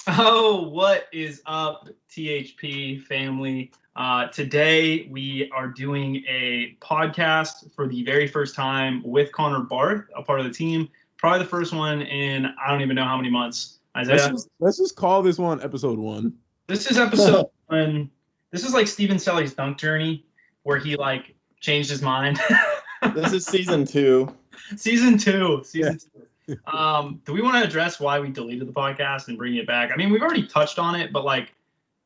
Oh, what is up, THP family? Today we are doing a podcast for the very first time with Connor Barth, a part of the team. Probably the first one in I don't even know how many months. Isaiah, Let's just call this one episode 1. this is episode one. This is like Steven Selly's dunk journey, where he like changed his mind. This is season 2. Season two. Do we want to address why we deleted the podcast and bring it back? I mean, we've already touched on it, but like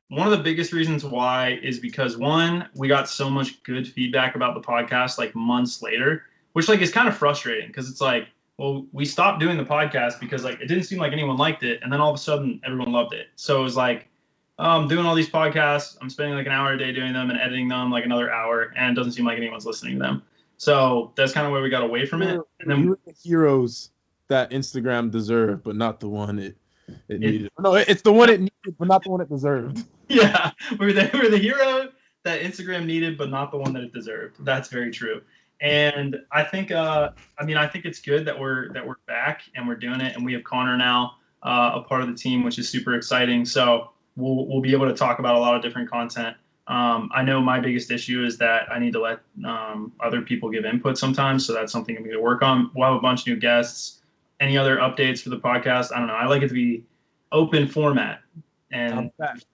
one of the biggest reasons why is because one, we got so much good feedback about the podcast like months later, which like is kind of frustrating because it's like, well, we stopped doing the podcast because like it didn't seem like anyone liked it, and then all of a sudden everyone loved it. So it was like, I'm doing all these podcasts, I'm spending like an hour a day doing them and editing them like another hour, and it doesn't seem like anyone's listening to them. So that's kind of where we got away from it. And then we were the heroes that Instagram deserved, but not the one it needed. No, it's the one it needed, but not the one it deserved. Yeah, we're the hero that Instagram needed, but not the one that it deserved. That's very true. And I think, I think it's good that we're back and we're doing it, and we have Connor now, a part of the team, which is super exciting. So we'll be able to talk about a lot of different content. I know my biggest issue is that I need to let other people give input sometimes, so that's something I'm going to work on. We'll have a bunch of new guests. Any other updates for the podcast? I don't know. I like it to be open format. And I'm fat.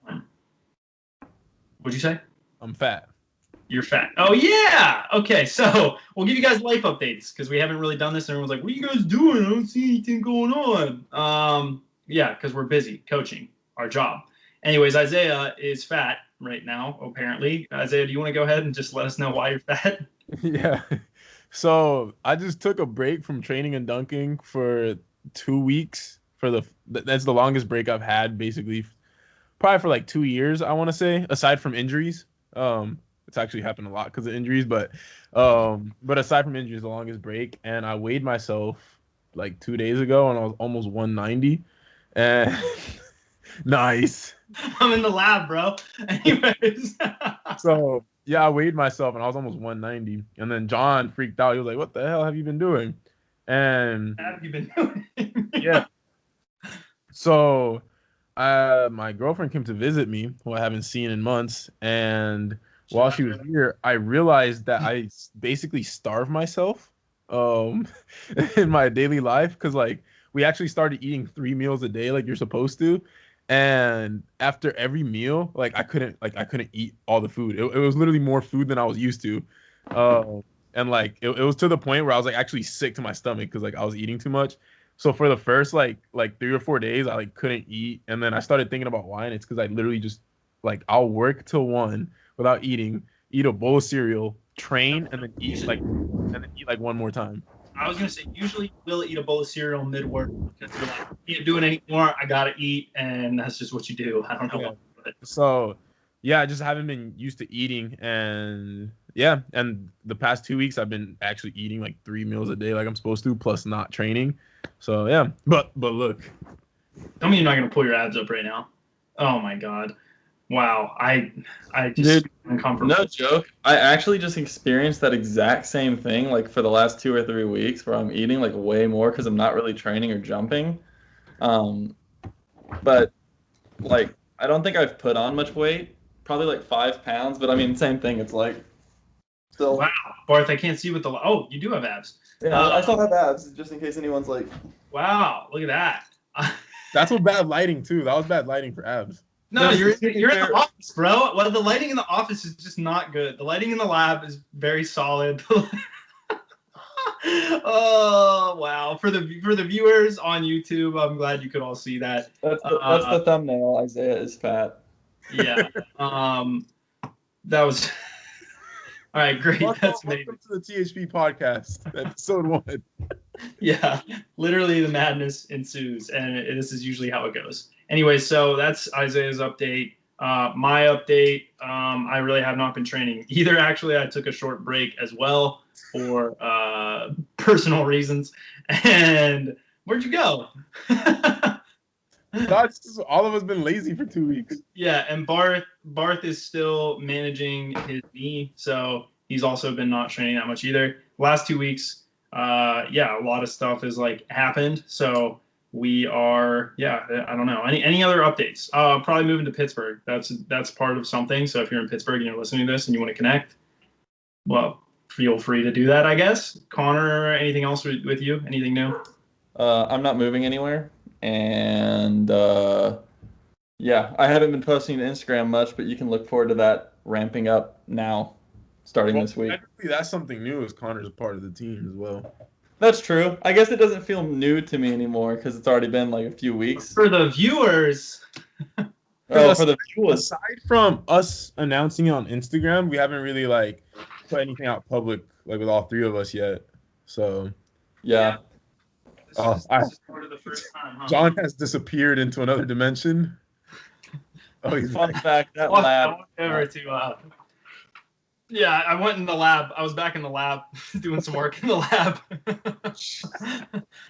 What'd you say? I'm fat. You're fat. Oh, yeah. Okay, so we'll give you guys life updates because we haven't really done this. And everyone's like, what are you guys doing? I don't see anything going on. Yeah, because we're busy coaching our job. Anyways, Isaiah is fat right now, apparently. Isaiah, do you want to go ahead and just let us know why you're fat? Yeah. So I just took a break from training and dunking for 2 weeks. That's the longest break I've had, basically, probably for like 2 years, I want to say, aside from injuries. It's actually happened a lot because of injuries, but aside from injuries, the longest break. And I weighed myself like 2 days ago, and I was almost 190. And nice. I'm in the lab, bro. Anyways. So yeah, I weighed myself and I was almost 190. And then John freaked out. He was like, "What the hell have you been doing?" And what have you been doing? Yeah. So my girlfriend came to visit me, who I haven't seen in months. And while she was here, I realized that I basically starve myself in my daily life, because like we actually started eating 3 meals a day like you're supposed to. And after every meal, like I couldn't eat all the food. It was literally more food than I was used to. And like it was to the point where I was like actually sick to my stomach because like I was eating too much. So for the first like 3 or 4 days, I like couldn't eat. And then I started thinking about why, and it's because I literally just like I'll work till 1 without eating, eat a bowl of cereal, train, and then eat like one more time. I was gonna say usually we'll eat a bowl of cereal mid-work because you're like, I can't do it anymore. I gotta eat, and that's just what you do. I don't know. Yeah. So yeah, I just haven't been used to eating, and yeah, and the past 2 weeks I've been actually eating like 3 meals a day like I'm supposed to, plus not training. So yeah, but look. Tell me you're not gonna pull your abs up right now. Oh my god. Wow, I just Dude, uncomfortable. No joke. I actually just experienced that exact same thing like for the last 2 or 3 weeks, where I'm eating like way more because I'm not really training or jumping. But like I don't think I've put on much weight, probably like 5 pounds. But I mean, same thing. It's like still. Wow, Barth, I can't see what the. Oh, you do have abs. Yeah, I still have abs, just in case anyone's like. Wow, look at that. That's what bad lighting too. That was bad lighting for abs. No, you're in the office, bro. Well, the lighting in the office is just not good. The lighting in the lab is very solid. Oh wow! For the viewers on YouTube, I'm glad you could all see that. That's the thumbnail. Isaiah is fat. Yeah. That was. All right, great. That's amazing. Welcome to the THP podcast, episode 1. Yeah, literally the madness ensues, and this is usually how it goes. Anyway, so that's Isaiah's update. My update, I really have not been training either. Actually, I took a short break as well for personal reasons. And where'd you go? All of us been lazy for 2 weeks. Yeah, and Barth is still managing his knee, so he's also been not training that much either. Last 2 weeks, a lot of stuff has like happened. So we are, I don't know. Any other updates? Probably moving to Pittsburgh. That's part of something. So if you're in Pittsburgh and you're listening to this and you want to connect, well, feel free to do that, I guess. Connor, anything else with you? Anything new? I'm not moving anywhere, and yeah, I haven't been posting to Instagram much, but you can look forward to that ramping up now, starting this week. Technically, that's something new. As Connor's a part of the team as well. That's true. I guess it doesn't feel new to me anymore because it's already been like a few weeks. For the viewers. Oh, for the viewers. Aside from us announcing it on Instagram, we haven't really like put anything out public like with all three of us yet. So yeah. This is sort of the first time, huh? John has disappeared into another dimension. Oh, he's Fun fact, that Walked lab. over to yeah, I went in the lab. I was back in the lab doing some work in the lab.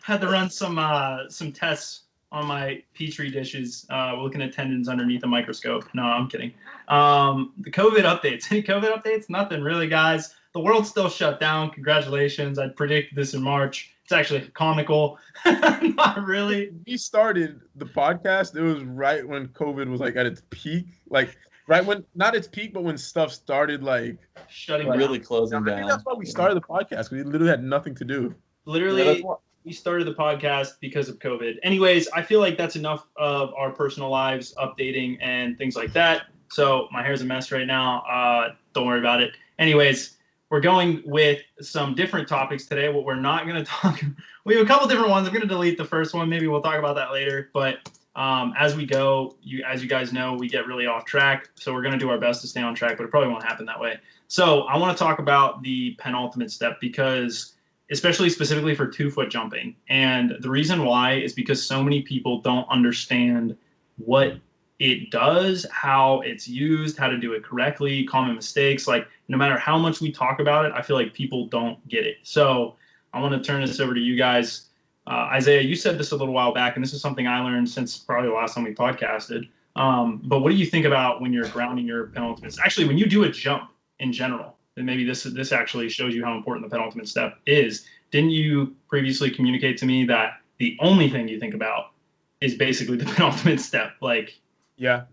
Had to run some tests on my petri dishes, looking at tendons underneath a microscope. No, I'm kidding. The COVID updates. Any COVID updates? Nothing really, guys. The world's still shut down. Congratulations. I predicted this in March. It's actually comical. Not really. We started the podcast. It was right when COVID was like at its peak. Like right when, not its peak, but when stuff started like shutting really down. closing I down. think that's why we started the podcast, because we literally had nothing to do. Literally, we started the podcast because of COVID. Anyways, I feel like that's enough of our personal lives updating and things like that. So my hair's a mess right now. Don't worry about it. Anyways, we're going with some different topics today. What we're not going to talk, we have a couple different ones. I'm going to delete the first one. Maybe we'll talk about that later. But as we go, as you guys know, we get really off track. So we're going to do our best to stay on track, but it probably won't happen that way. So I want to talk about the penultimate step, because especially specifically for 2-foot jumping. And the reason why is because so many people don't understand what it does, how it's used, how to do it correctly, common mistakes. Like no matter how much we talk about it, I feel like people don't get it. So I want to turn this over to you guys. Isaiah, you said this a little while back, and this is something I learned since probably the last time we podcasted. But what do you think about when you're grounding your penultimates? Actually, when you do a jump in general, and maybe this actually shows you how important the penultimate step is. Didn't you previously communicate to me that the only thing you think about is basically the penultimate step? Like, yeah.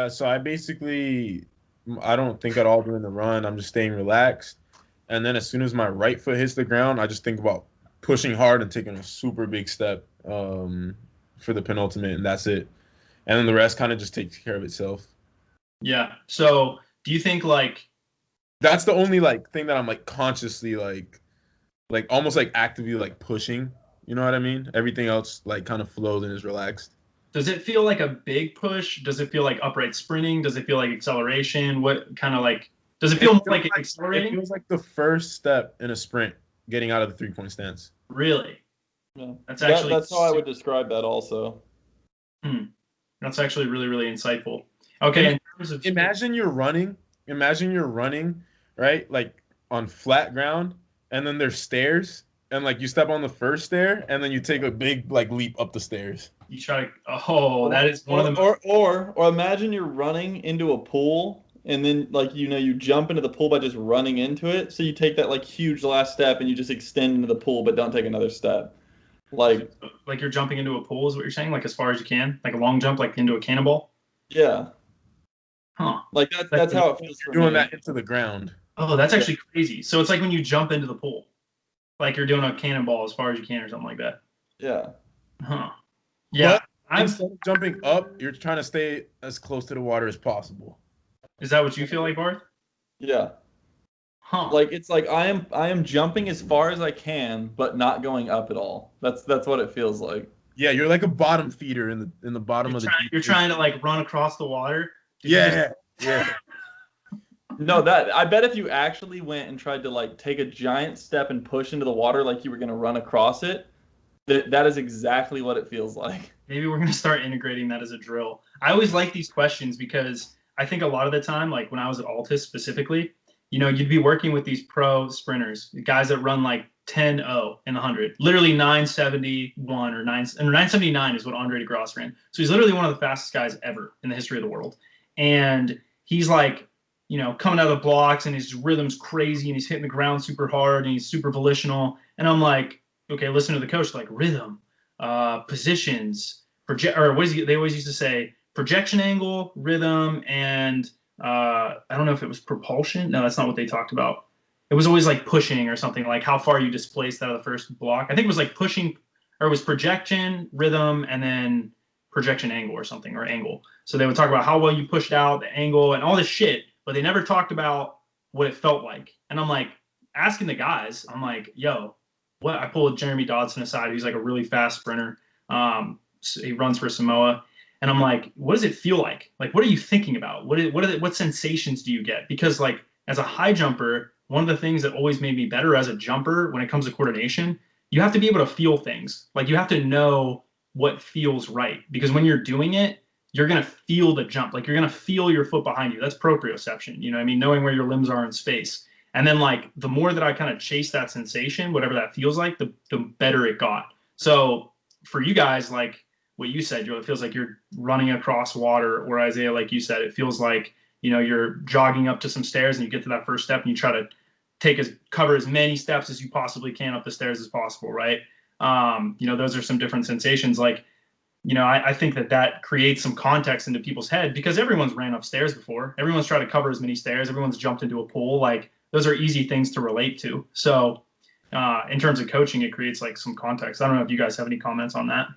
So I don't think at all during the run. I'm just staying relaxed, and then as soon as my right foot hits the ground, I just think about pushing hard and taking a super big step for the penultimate, and that's it. And then the rest kind of just takes care of itself. Yeah. So do you think like that's the only like thing that I'm like consciously like almost like actively like pushing, you know what I mean? Everything else like kind of flows and is relaxed. Does it feel like a big push? Does it feel like upright sprinting? Does it feel like acceleration? What kind of like, does it feel more like accelerating? It feels like the first step in a sprint, getting out of the 3-point stance. Really? Yeah. That's how I would describe that also. That's actually really, really insightful. Okay. In terms of imagine you're running, right? Like on flat ground, and then there's stairs, and like you step on the first stair, and then you take a big like leap up the stairs. You try to, that is one of the or imagine you're running into a pool, and then like you jump into the pool by just running into it. So you take that like huge last step, and you just extend into the pool, but don't take another step. Like you're jumping into a pool is what you're saying, like as far as you can, like a long jump, like into a cannonball. Yeah. Huh. Like that's how it feels. You're doing that into the ground. Oh, that's actually crazy. So it's like when you jump into the pool, like you're doing a cannonball as far as you can or something like that. Yeah. Huh. Yeah. Instead of jumping up, you're trying to stay as close to the water as possible. Is that what you feel like, Barth? Yeah. Huh. Like it's like I am jumping as far as I can, but not going up at all. That's what it feels like. Yeah, you're like a bottom feeder in the bottom of the. You're trying to like run across the water. Yeah. No, I bet if you actually went and tried to like take a giant step and push into the water like you were gonna run across it, that is exactly what it feels like. Maybe we're gonna start integrating that as a drill. I always like these questions because I think a lot of the time, like when I was at Altus specifically, you'd be working with these pro sprinters, guys that run like 10-0 in the 100, literally 971 or 979 is what Andre DeGrasse ran. So he's literally one of the fastest guys ever in the history of the world. And he's like, coming out of the blocks and his rhythm's crazy and he's hitting the ground super hard and he's super volitional. And I'm like, okay, listen to the coach, like rhythm. positions, they always used to say projection angle, rhythm, and I don't know if it was propulsion. No, that's not what they talked about. It was always like pushing or something, like how far you displaced out of the first block. I think it was like pushing, or it was projection, rhythm, and then projection angle or something, or angle. So they would talk about how well you pushed out, the angle, and all this shit, but they never talked about what it felt like. And I'm like, asking the guys, I'm like, yo, what? I pulled Jeremy Dodson aside. He's like a really fast sprinter. So he runs for Samoa. And I'm like, what does it feel like? Like, what are you thinking about? What sensations do you get? Because like as a high jumper, one of the things that always made me better as a jumper when it comes to coordination, you have to be able to feel things. Like you have to know what feels right. Because when you're doing it, you're going to feel the jump. Like you're going to feel your foot behind you. That's proprioception. You know what I mean? Knowing where your limbs are in space. And then like the more that I kind of chase that sensation, whatever that feels like, the better it got. So for you guys, like what you said, Joe, it feels like you're running across water, or Isaiah, like you said, it feels like, you know, you're jogging up to some stairs and you get to that first step and you try to cover as many steps as you possibly can up the stairs as possible, right? You know, those are some different sensations. Like, you know, I think that creates some context into people's head because everyone's ran upstairs before. Everyone's tried to cover as many stairs. Everyone's jumped into a pool. Like those are easy things to relate to. So in terms of coaching, it creates like some context. I don't know if you guys have any comments on that.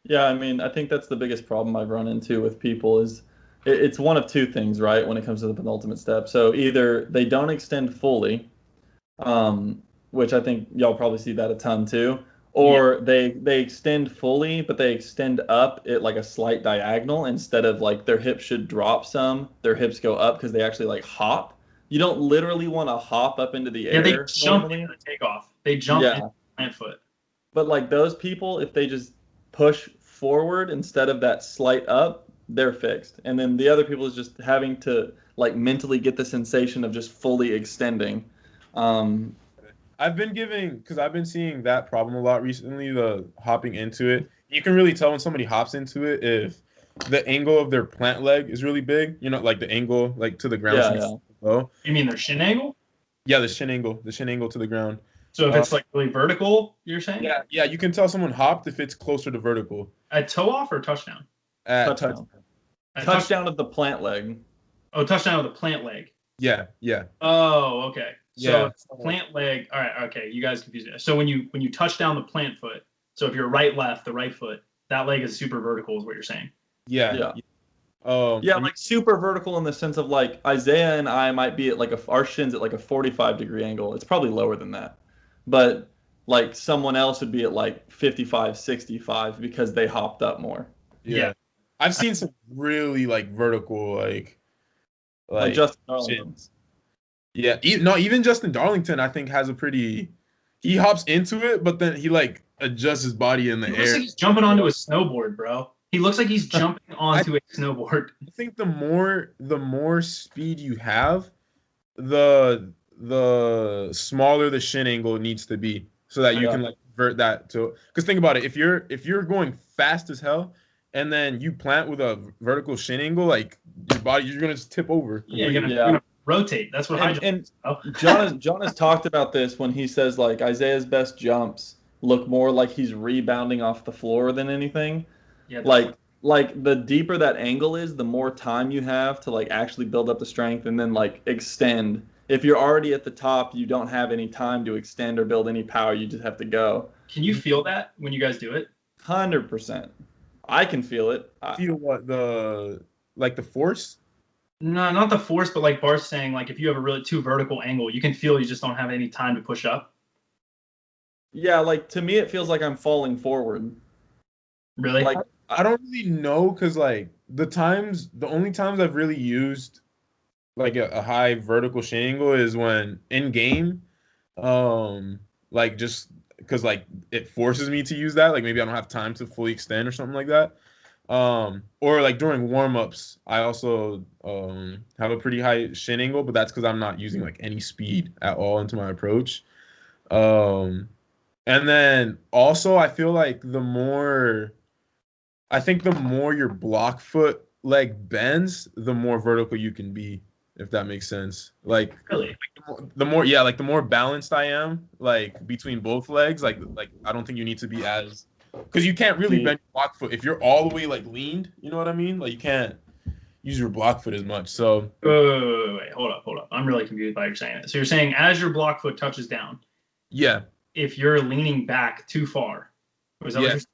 Yeah, I mean, I think that's the biggest problem I've run into with people is it's one of two things, right, when it comes to the penultimate step. So either they don't extend fully, which I think y'all probably see that a ton too, or they extend fully, but they extend up at like a slight diagonal instead of like their hips should drop some, their hips go up because they actually like hop. You don't literally want to hop up into the air. Yeah, they jump into the takeoff. They jump into the plant foot. But like those people, if they just push forward instead of that slight up, they're fixed. And then the other people is just having to like mentally get the sensation of just fully extending. I've been seeing that problem a lot recently, the hopping into it. You can really tell when somebody hops into it if the angle of their plant leg is really big, you know, like the angle like to the ground. Yeah. Low. You mean their shin angle? Yeah, the shin angle to the ground. So if it's like really vertical, you're saying? Yeah, you can tell someone hopped if it's closer to vertical. At toe off or touchdown? Touchdown. Touchdown of the plant leg. Oh, touchdown of the plant leg. Yeah. Oh, okay. Yeah. So plant leg. All right. Okay. You guys confused me. So when you touch down the plant foot, so if you're right, left, the right foot, that leg is super vertical, is what you're saying. Yeah. Like super vertical in the sense of like Isaiah and I might be at like our shins at like a 45-degree angle. It's probably lower than that, but like someone else would be at like 55, 65 because they hopped up more. Yeah. I've seen some really like vertical like Justin Darlington. Yeah, even Justin Darlington I think has a pretty. He hops into it, but then he like adjusts his body in the air. Looks like he's jumping onto a snowboard, bro. He looks like he's jumping onto a snowboard. I think the more speed you have, the smaller the shin angle needs to be, so that you can like convert that to. Because think about it, if you're going fast as hell, and then you plant with a vertical shin angle, like your body, you're gonna just tip over. Yeah, you're gonna rotate. That's what and John has talked about this when he says like Isaiah's best jumps look more like he's rebounding off the floor than anything. Yeah, like the deeper that angle is, the more time you have to like actually build up the strength and then like extend. If you're already at the top, you don't have any time to extend or build any power. You just have to go. Can you feel that when you guys do it? 100%. I can feel it. Feel what the force? No, not the force, but like Bart's saying, like if you have a really too vertical angle, you can feel you just don't have any time to push up. Yeah, like to me, it feels like I'm falling forward. Really? Like I don't really know, because like the only times I've really used like a high vertical shin angle is when in game, like just because like it forces me to use that. Like maybe I don't have time to fully extend or something like that. Or like during warm-ups, I also have a pretty high shin angle, but that's because I'm not using like any speed at all into my approach. And then also I feel like the more your block foot leg bends, the more vertical you can be, if that makes sense. Like really? The more balanced I am, like between both legs, like I don't think you need to be as because you can't really bend your block foot if you're all the way like leaned. You know what I mean? Like you can't use your block foot as much. So Wait, hold up. I'm really confused by what you're saying. So you're saying as your block foot touches down, yeah, if you're leaning back too far, was that what you're saying?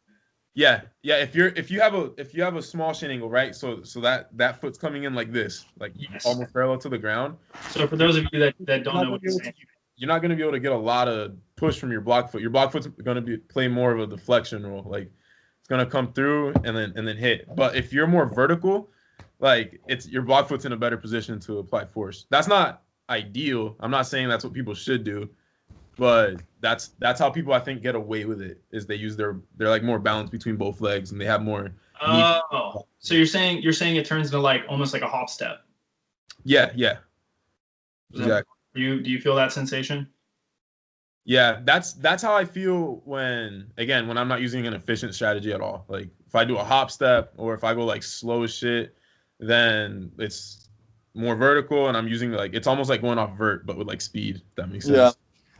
Yeah. If you have a small shin angle, right? So that foot's coming in like this, like almost parallel to the ground. So for those of you that don't know what you're saying, you're not going to be able to get a lot of push from your block foot. Your block foot's going to play more of a deflection role. Like it's going to come through and then hit. But if you're more vertical, like it's your block foot's in a better position to apply force. That's not ideal. I'm not saying that's what people should do, but that's how people I think get away with it is they use they're like more balanced between both legs and they have more. Oh, so you're saying it turns into like almost like a hop step. Yeah. Exactly. Do you feel that sensation? Yeah, that's how I feel when I'm not using an efficient strategy at all. Like if I do a hop step or if I go like slow as shit, then it's more vertical and I'm using like it's almost like going off vert but with like speed, if that makes sense. Yeah.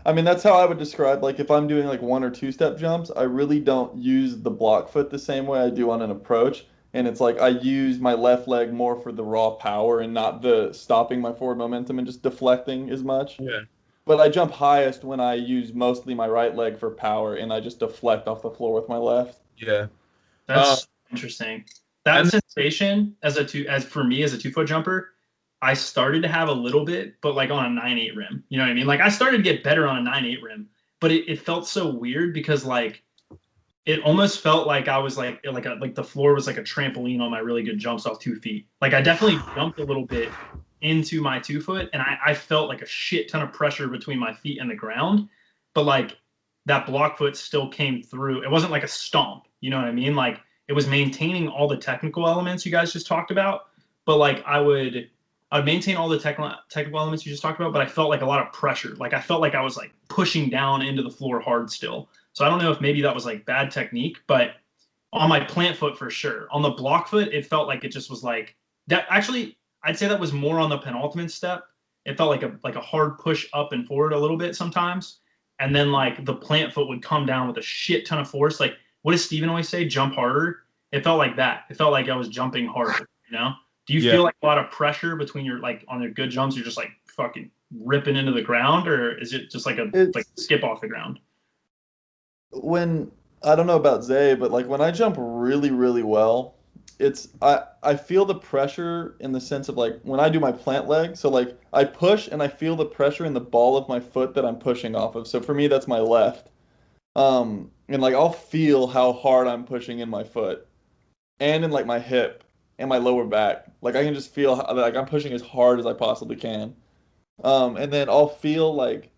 I mean, that's how I would describe, like, if I'm doing, like, 1 or 2 step jumps, I really don't use the block foot the same way I do on an approach. And it's like I use my left leg more for the raw power and not the stopping my forward momentum and just deflecting as much. Yeah. But I jump highest when I use mostly my right leg for power and I just deflect off the floor with my left. Yeah. That's interesting. That sensation as for me as a 2-foot jumper, I started to have a little bit, but like on a 9/8 rim. You know what I mean? Like I started to get better on a 9/8 rim, but it felt so weird because like it almost felt like I was like the floor was like a trampoline on my really good jumps off 2 feet. Like I definitely jumped a little bit into my 2-foot and I felt like a shit ton of pressure between my feet and the ground. But like that block foot still came through. It wasn't like a stomp. You know what I mean? Like it was maintaining all the technical elements you guys just talked about. But like I would maintain all the technical elements you just talked about, but I felt like a lot of pressure. Like I felt like I was like pushing down into the floor hard still. So I don't know if maybe that was like bad technique, but on my plant foot for sure. On the block foot, it felt like it just was like that. Actually, I'd say that was more on the penultimate step. It felt like a hard push up and forward a little bit sometimes. And then like the plant foot would come down with a shit ton of force. Like what does Steven always say? Jump harder. It felt like that. It felt like I was jumping harder, you know? Do you feel like a lot of pressure between your like on your good jumps? You're just like fucking ripping into the ground, or is it just like a skip off the ground? When I don't know about Zay, but like when I jump really, really well, I feel the pressure in the sense of like when I do my plant leg. So like I push and I feel the pressure in the ball of my foot that I'm pushing off of. So for me, that's my left. And like I'll feel how hard I'm pushing in my foot and in like my hip and my lower back. Like I can just feel like I'm pushing as hard as I possibly can. And then I'll feel like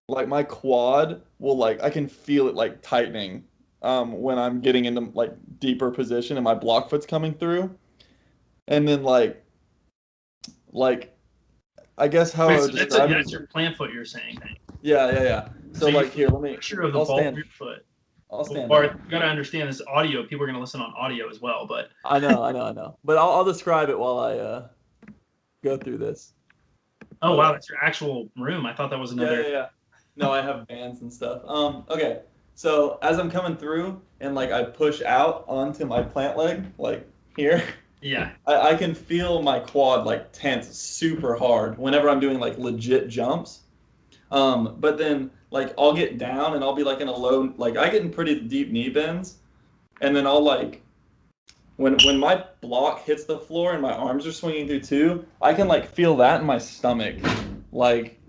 my quad will like I can feel it like tightening when I'm getting into like deeper position and my block foot's coming through. And then like I guess how I would describe that's your plant foot you're saying. Yeah. So like here, let me picture of the ball of your foot. I'll stand Or up. you gotta understand this audio. People are gonna listen on audio as well, but I know. But I'll describe it while I go through this. Oh wow, that's your actual room. I thought that was another. Yeah. No, I have bands and stuff. Okay. So as I'm coming through and like I push out onto my plant leg, like here. Yeah. I can feel my quad like tense super hard whenever I'm doing like legit jumps. But then like I'll get down and I'll be like in a low, like I get in pretty deep knee bends, and then I'll like when my block hits the floor and my arms are swinging through too, I can like feel that in my stomach, like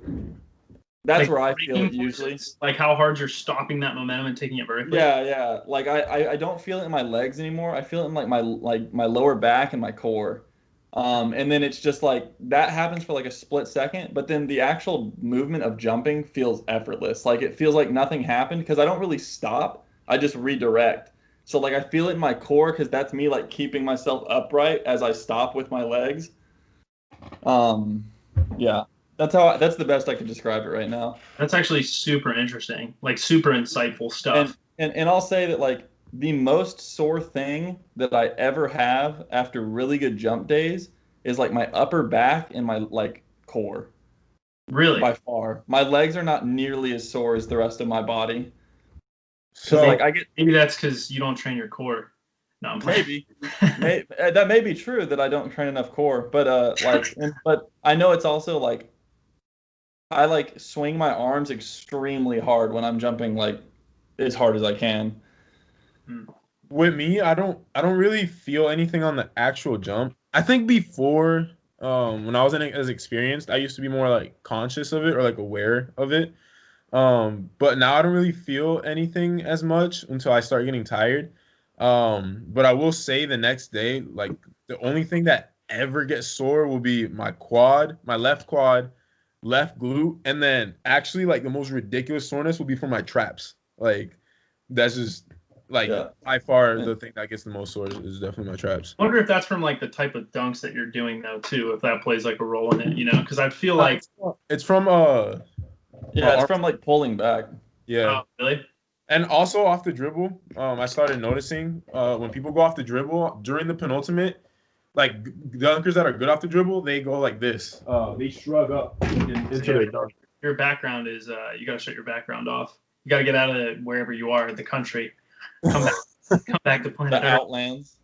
that's like where I feel it usually. Like how hard you're stopping that momentum and taking it vertically. Yeah. Like I don't feel it in my legs anymore. I feel it in like my lower back and my core. And then it's just like that happens for like a split second, but then the actual movement of jumping feels effortless. Like it feels like nothing happened because I don't really stop. I just redirect. So like I feel it in my core because that's me like keeping myself upright as I stop with my legs. Yeah. That's the best I can describe it right now. That's actually super interesting. Like super insightful stuff. And I'll say that like the most sore thing that I ever have after really good jump days is like my upper back and my like core. Really? By far. My legs are not nearly as sore as the rest of my body. So like I get maybe that's because you don't train your core. No, I'm playing. maybe that may be true that I don't train enough core, but but I know it's also like I like swing my arms extremely hard when I'm jumping like as hard as I can. With me, I don't really feel anything on the actual jump. I think before, when I wasn't as experienced, I used to be more like conscious of it or like aware of it. But now I don't really feel anything as much until I start getting tired. But I will say the next day, like the only thing that ever gets sore will be my quad, my left quad, left glute, and then actually like the most ridiculous soreness will be from my traps. Like that's just like Yeah. by far the thing that gets the most sore is definitely my traps. I wonder if that's from like the type of dunks that you're doing though too, if that plays like a role in it, you know? Because I feel like It's from Yeah, it's from like pulling back. yeah. oh, really? And also off the dribble, I started noticing when people go off the dribble during the penultimate, like dunkers that are good off the dribble, they go like this. They shrug up into their dunk. Your background is you got to shut your background off. You got to get out of wherever you are in the country. Come back to planet The Earth. outlands.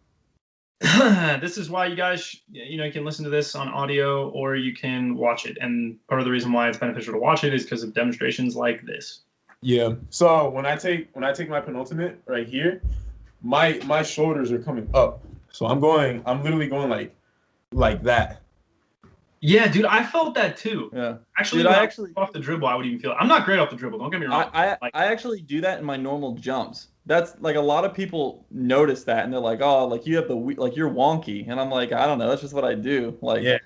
This is why you guys, you know, you can listen to this on audio or you can watch it. And part of the reason why it's beneficial to watch it is because of demonstrations like this. Yeah. So when I take my penultimate right here, my shoulders are coming up. So I'm literally going like that. Yeah, dude, I felt that too. Yeah. Actually, Dude, when I I actually off the dribble, I would even feel it. I'm not great off the dribble. Don't get me wrong. I actually do that in my normal jumps. That's like a lot of people notice that and they're like, "Oh, like you have like you're wonky." And I'm like, "I don't know. That's just what I do." Like Yeah.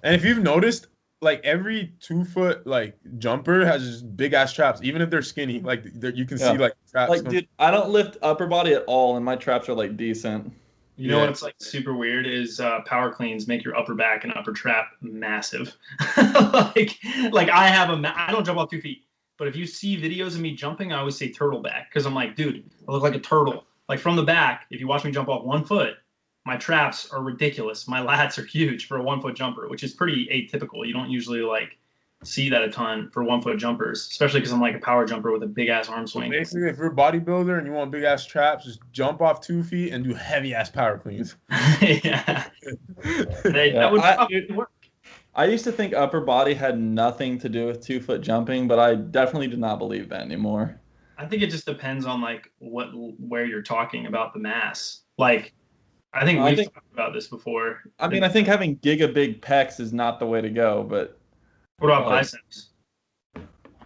And if you've noticed, like every 2 foot like jumper has just big ass traps, even if they're skinny. Like you can see like traps. Like, dude, I don't lift upper body at all, and my traps are like decent. You know what's like super weird is power cleans make your upper back and upper trap massive. like I don't jump off 2 feet, but if you see videos of me jumping, I always say turtle back because I'm like, dude, I look like a turtle. Like from the back, if you watch me jump off 1 foot, my traps are ridiculous. My lats are huge for a 1 foot jumper, which is pretty atypical. You don't usually like see that a ton for 1 foot jumpers, especially because I'm like a power jumper with a big ass arm swing. Basically, if you're a bodybuilder and you want big ass traps, just jump off 2 feet and do heavy ass power cleans. Yeah. That would probably work. I used to think upper body had nothing to do with 2 foot jumping, but I definitely do not believe that anymore. I think it just depends on like where you're talking about the mass. Like, I think we've talked about this before. I mean, I think having giga big pecs is not the way to go, but what about biceps?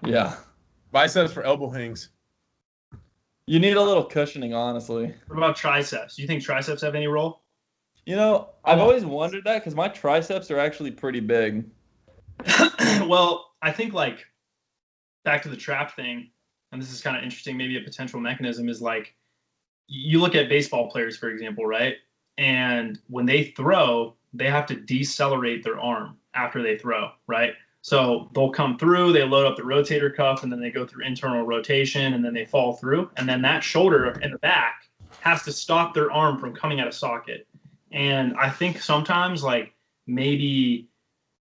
Yeah. Biceps for elbow hangs. You need a little cushioning, honestly. What about triceps? Do you think triceps have any role? You know, I've always wondered that because my triceps are actually pretty big. Well, I think like back to the trap thing, and this is kind of interesting, maybe a potential mechanism is like you look at baseball players, for example, right? And when they throw, they have to decelerate their arm after they throw, right? So they'll come through, they load up the rotator cuff, and then they go through internal rotation, and then they fall through. And then that shoulder in the back has to stop their arm from coming out of socket. And I think sometimes like maybe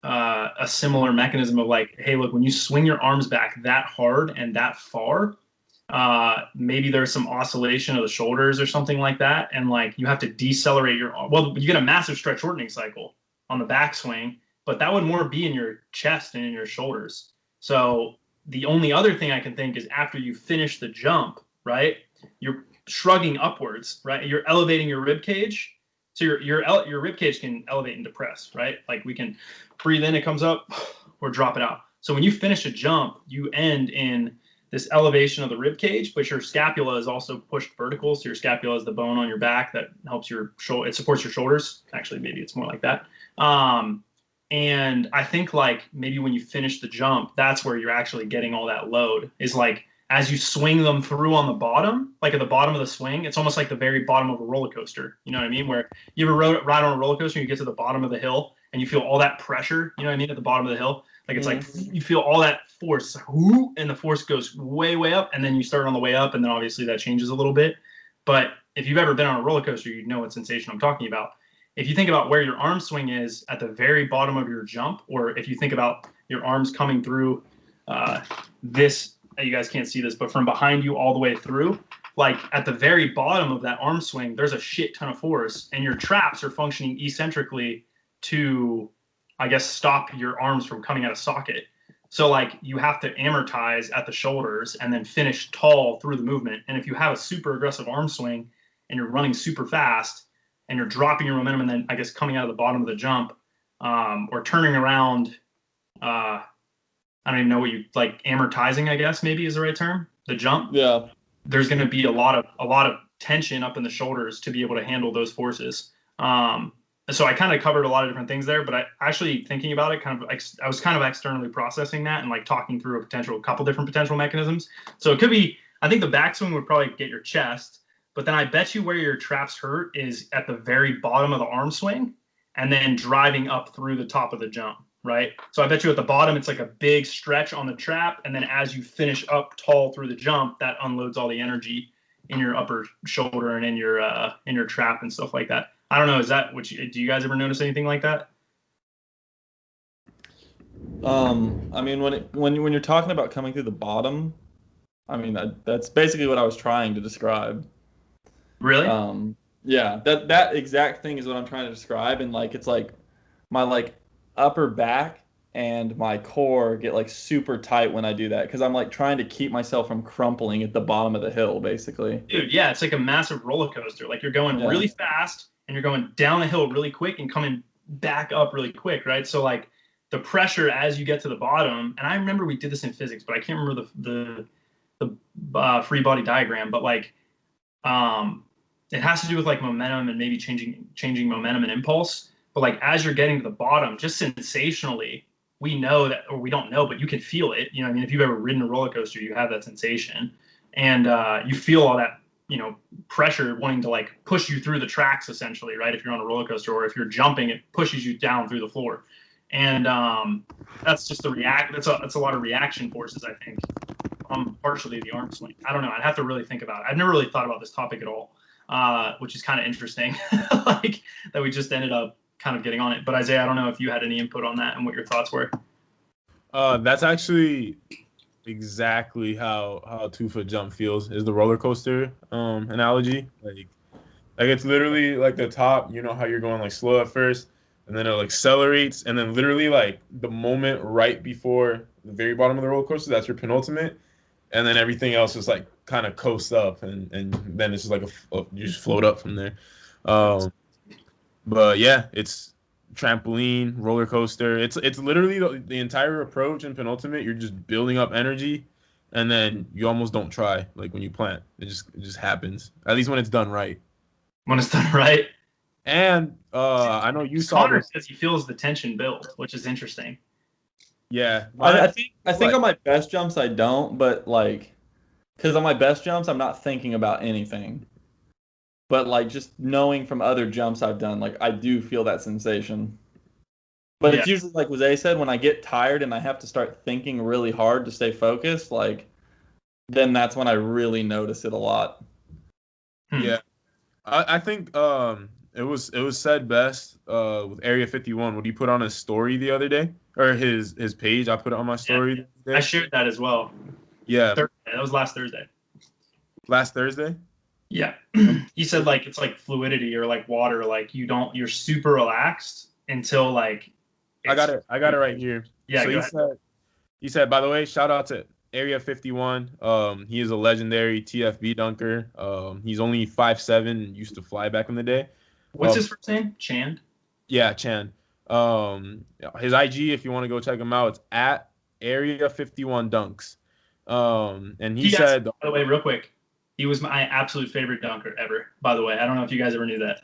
a similar mechanism of like, hey, look, when you swing your arms back that hard and that far, maybe there's some oscillation of the shoulders or something like that. And like you have to decelerate your arm. Well, you get a massive stretch shortening cycle on the backswing, but that would more be in your chest and in your shoulders. So the only other thing I can think is after you finish the jump, right, you're shrugging upwards, right? You're elevating your rib cage. So your rib cage can elevate and depress, right? Like we can breathe in, it comes up, or drop it out. So when you finish a jump, you end in this elevation of the rib cage, but your scapula is also pushed vertical. So your scapula is the bone on your back that helps your shoulder. It supports your shoulders. Actually, maybe it's more like that. And I think like maybe when you finish the jump, that's where you're actually getting all that load is like as you swing them through on the bottom, like at the bottom of the swing, it's almost like the very bottom of a roller coaster. You know what I mean? Where you ever ride on a roller coaster and you get to the bottom of the hill and you feel all that pressure, you know what I mean, at the bottom of the hill. Like it's like you feel all that force, and the force goes way, way up, and then you start on the way up, and then obviously that changes a little bit. But if you've ever been on a roller coaster, you know what sensation I'm talking about. If you think about where your arm swing is at the very bottom of your jump, or if you think about your arms coming through this you guys can't see this, but from behind you all the way through, like at the very bottom of that arm swing, there's a shit ton of force, and your traps are functioning eccentrically to, I guess, stop your arms from coming out of socket. So like you have to amortize at the shoulders and then finish tall through the movement. And if you have a super aggressive arm swing and you're running super fast and you're dropping your momentum and then I guess coming out of the bottom of the jump, or turning around, I don't even know what you like, amortizing, I guess maybe is the right term, the jump. Yeah. There's going to be a lot of tension up in the shoulders to be able to handle those forces. So I kind of covered a lot of different things there, but I actually thinking about it, I was kind of externally processing that and like talking through a couple different potential mechanisms. So it could be, I think the backswing would probably get your chest, but then I bet you where your traps hurt is at the very bottom of the arm swing and then driving up through the top of the jump, right? So I bet you at the bottom, it's like a big stretch on the trap. And then as you finish up tall through the jump, that unloads all the energy in your upper shoulder and in your trap and stuff like that. I don't know. Is that do you guys ever notice anything like that? I mean, when you're talking about coming through the bottom, I mean that's basically what I was trying to describe. Really? Yeah, that exact thing is what I'm trying to describe, and like it's like my like upper back and my core get like super tight when I do that because I'm like trying to keep myself from crumpling at the bottom of the hill, basically. Dude, yeah, it's like a massive roller coaster. Like you're going really fast and you're going down a hill really quick and coming back up really quick, right? So like the pressure as you get to the bottom, and I remember we did this in physics, but I can't remember the free body diagram, but like it has to do with like momentum and maybe changing momentum and impulse. But like as you're getting to the bottom, just sensationally, we know that, or we don't know, but you can feel it. You know, I mean, if you've ever ridden a roller coaster, you have that sensation, and you feel all that, pressure wanting to like push you through the tracks, essentially, right? If you're on a roller coaster, or if you're jumping, it pushes you down through the floor, and that's just that's a lot of reaction forces, I think. Partially the arm swing. I don't know. I'd have to really think about it. I've never really thought about this topic at all, which is kind of interesting. Like that we just ended up kind of getting on it. But Isaiah, I don't know if you had any input on that and what your thoughts were. That's actually exactly how a 2-foot jump feels, is the roller coaster analogy. Like it's literally like the top, you know how you're going like slow at first and then it accelerates, and then literally like the moment right before the very bottom of the roller coaster, that's your penultimate, and then everything else is like kind of coast up, and then it's just like you just float up from there. But yeah, it's trampoline, roller coaster. It's literally the entire approach in penultimate. You're just building up energy, and then you almost don't try. Like when you plant, it just happens. At least when it's done right. When it's done right. And I know you saw Connor this. says he feels the tension build, which is interesting. Yeah, I think on my best jumps I don't, but like, because on my best jumps I'm not thinking about anything. But like just knowing from other jumps I've done, like I do feel that sensation. But it's usually like Jose said, when I get tired and I have to start thinking really hard to stay focused, like then that's when I really notice it a lot. Yeah, I think it was said best with Area 51 when he put on his story the other day, or his page. I put it on my story. Yeah. I shared that as well. Yeah, Thursday. That was last Thursday. Last Thursday. Yeah, he said like it's like fluidity or like water. Like you're super relaxed until like. I got it right here. Yeah, so he said, by the way, shout out to Area 51. He is a legendary TFB dunker. He's only 5'7" and used to fly back in the day. What's his first name? Chand? Yeah, Chan. His IG, if you want to go check him out, it's at Area 51 Dunks. And he said, by the way, real quick, he was my absolute favorite dunker ever. By the way, I don't know if you guys ever knew that.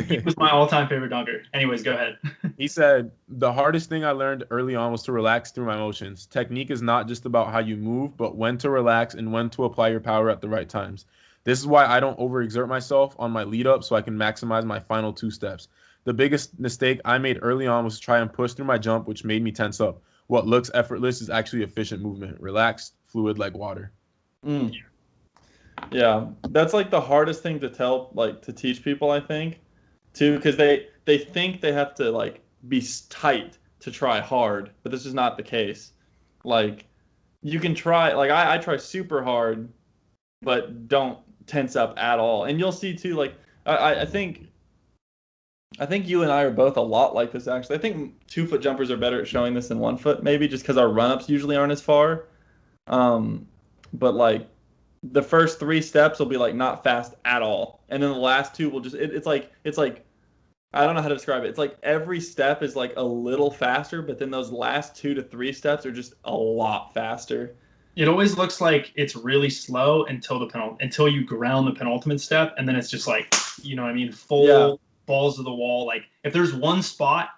He was my all-time favorite dunker. Anyways, go ahead. He said, the hardest thing I learned early on was to relax through my motions. Technique is not just about how you move, but when to relax and when to apply your power at the right times. This is why I don't overexert myself on my lead up so I can maximize my final 2 steps. The biggest mistake I made early on was to try and push through my jump, which made me tense up. What looks effortless is actually efficient movement. Relaxed, fluid like water. Yeah, that's like the hardest thing to tell, like to teach people, I think, too, because they think they have to like be tight to try hard, but this is not the case. Like you can try, like I try super hard, but don't tense up at all. And you'll see too, like I think you and I are both a lot like this actually. I think 2-foot jumpers are better at showing this than 1-foot, maybe just because our run-ups usually aren't as far. But like the first 3 steps will be like not fast at all, and then the last 2 will just it's like I don't know how to describe it. It's like every step is like a little faster, but then those last 2 to 3 steps are just a lot faster. It always looks like it's really slow until you ground the penultimate step, and then it's just like, you know what I mean, full balls to the wall. Like if there's one spot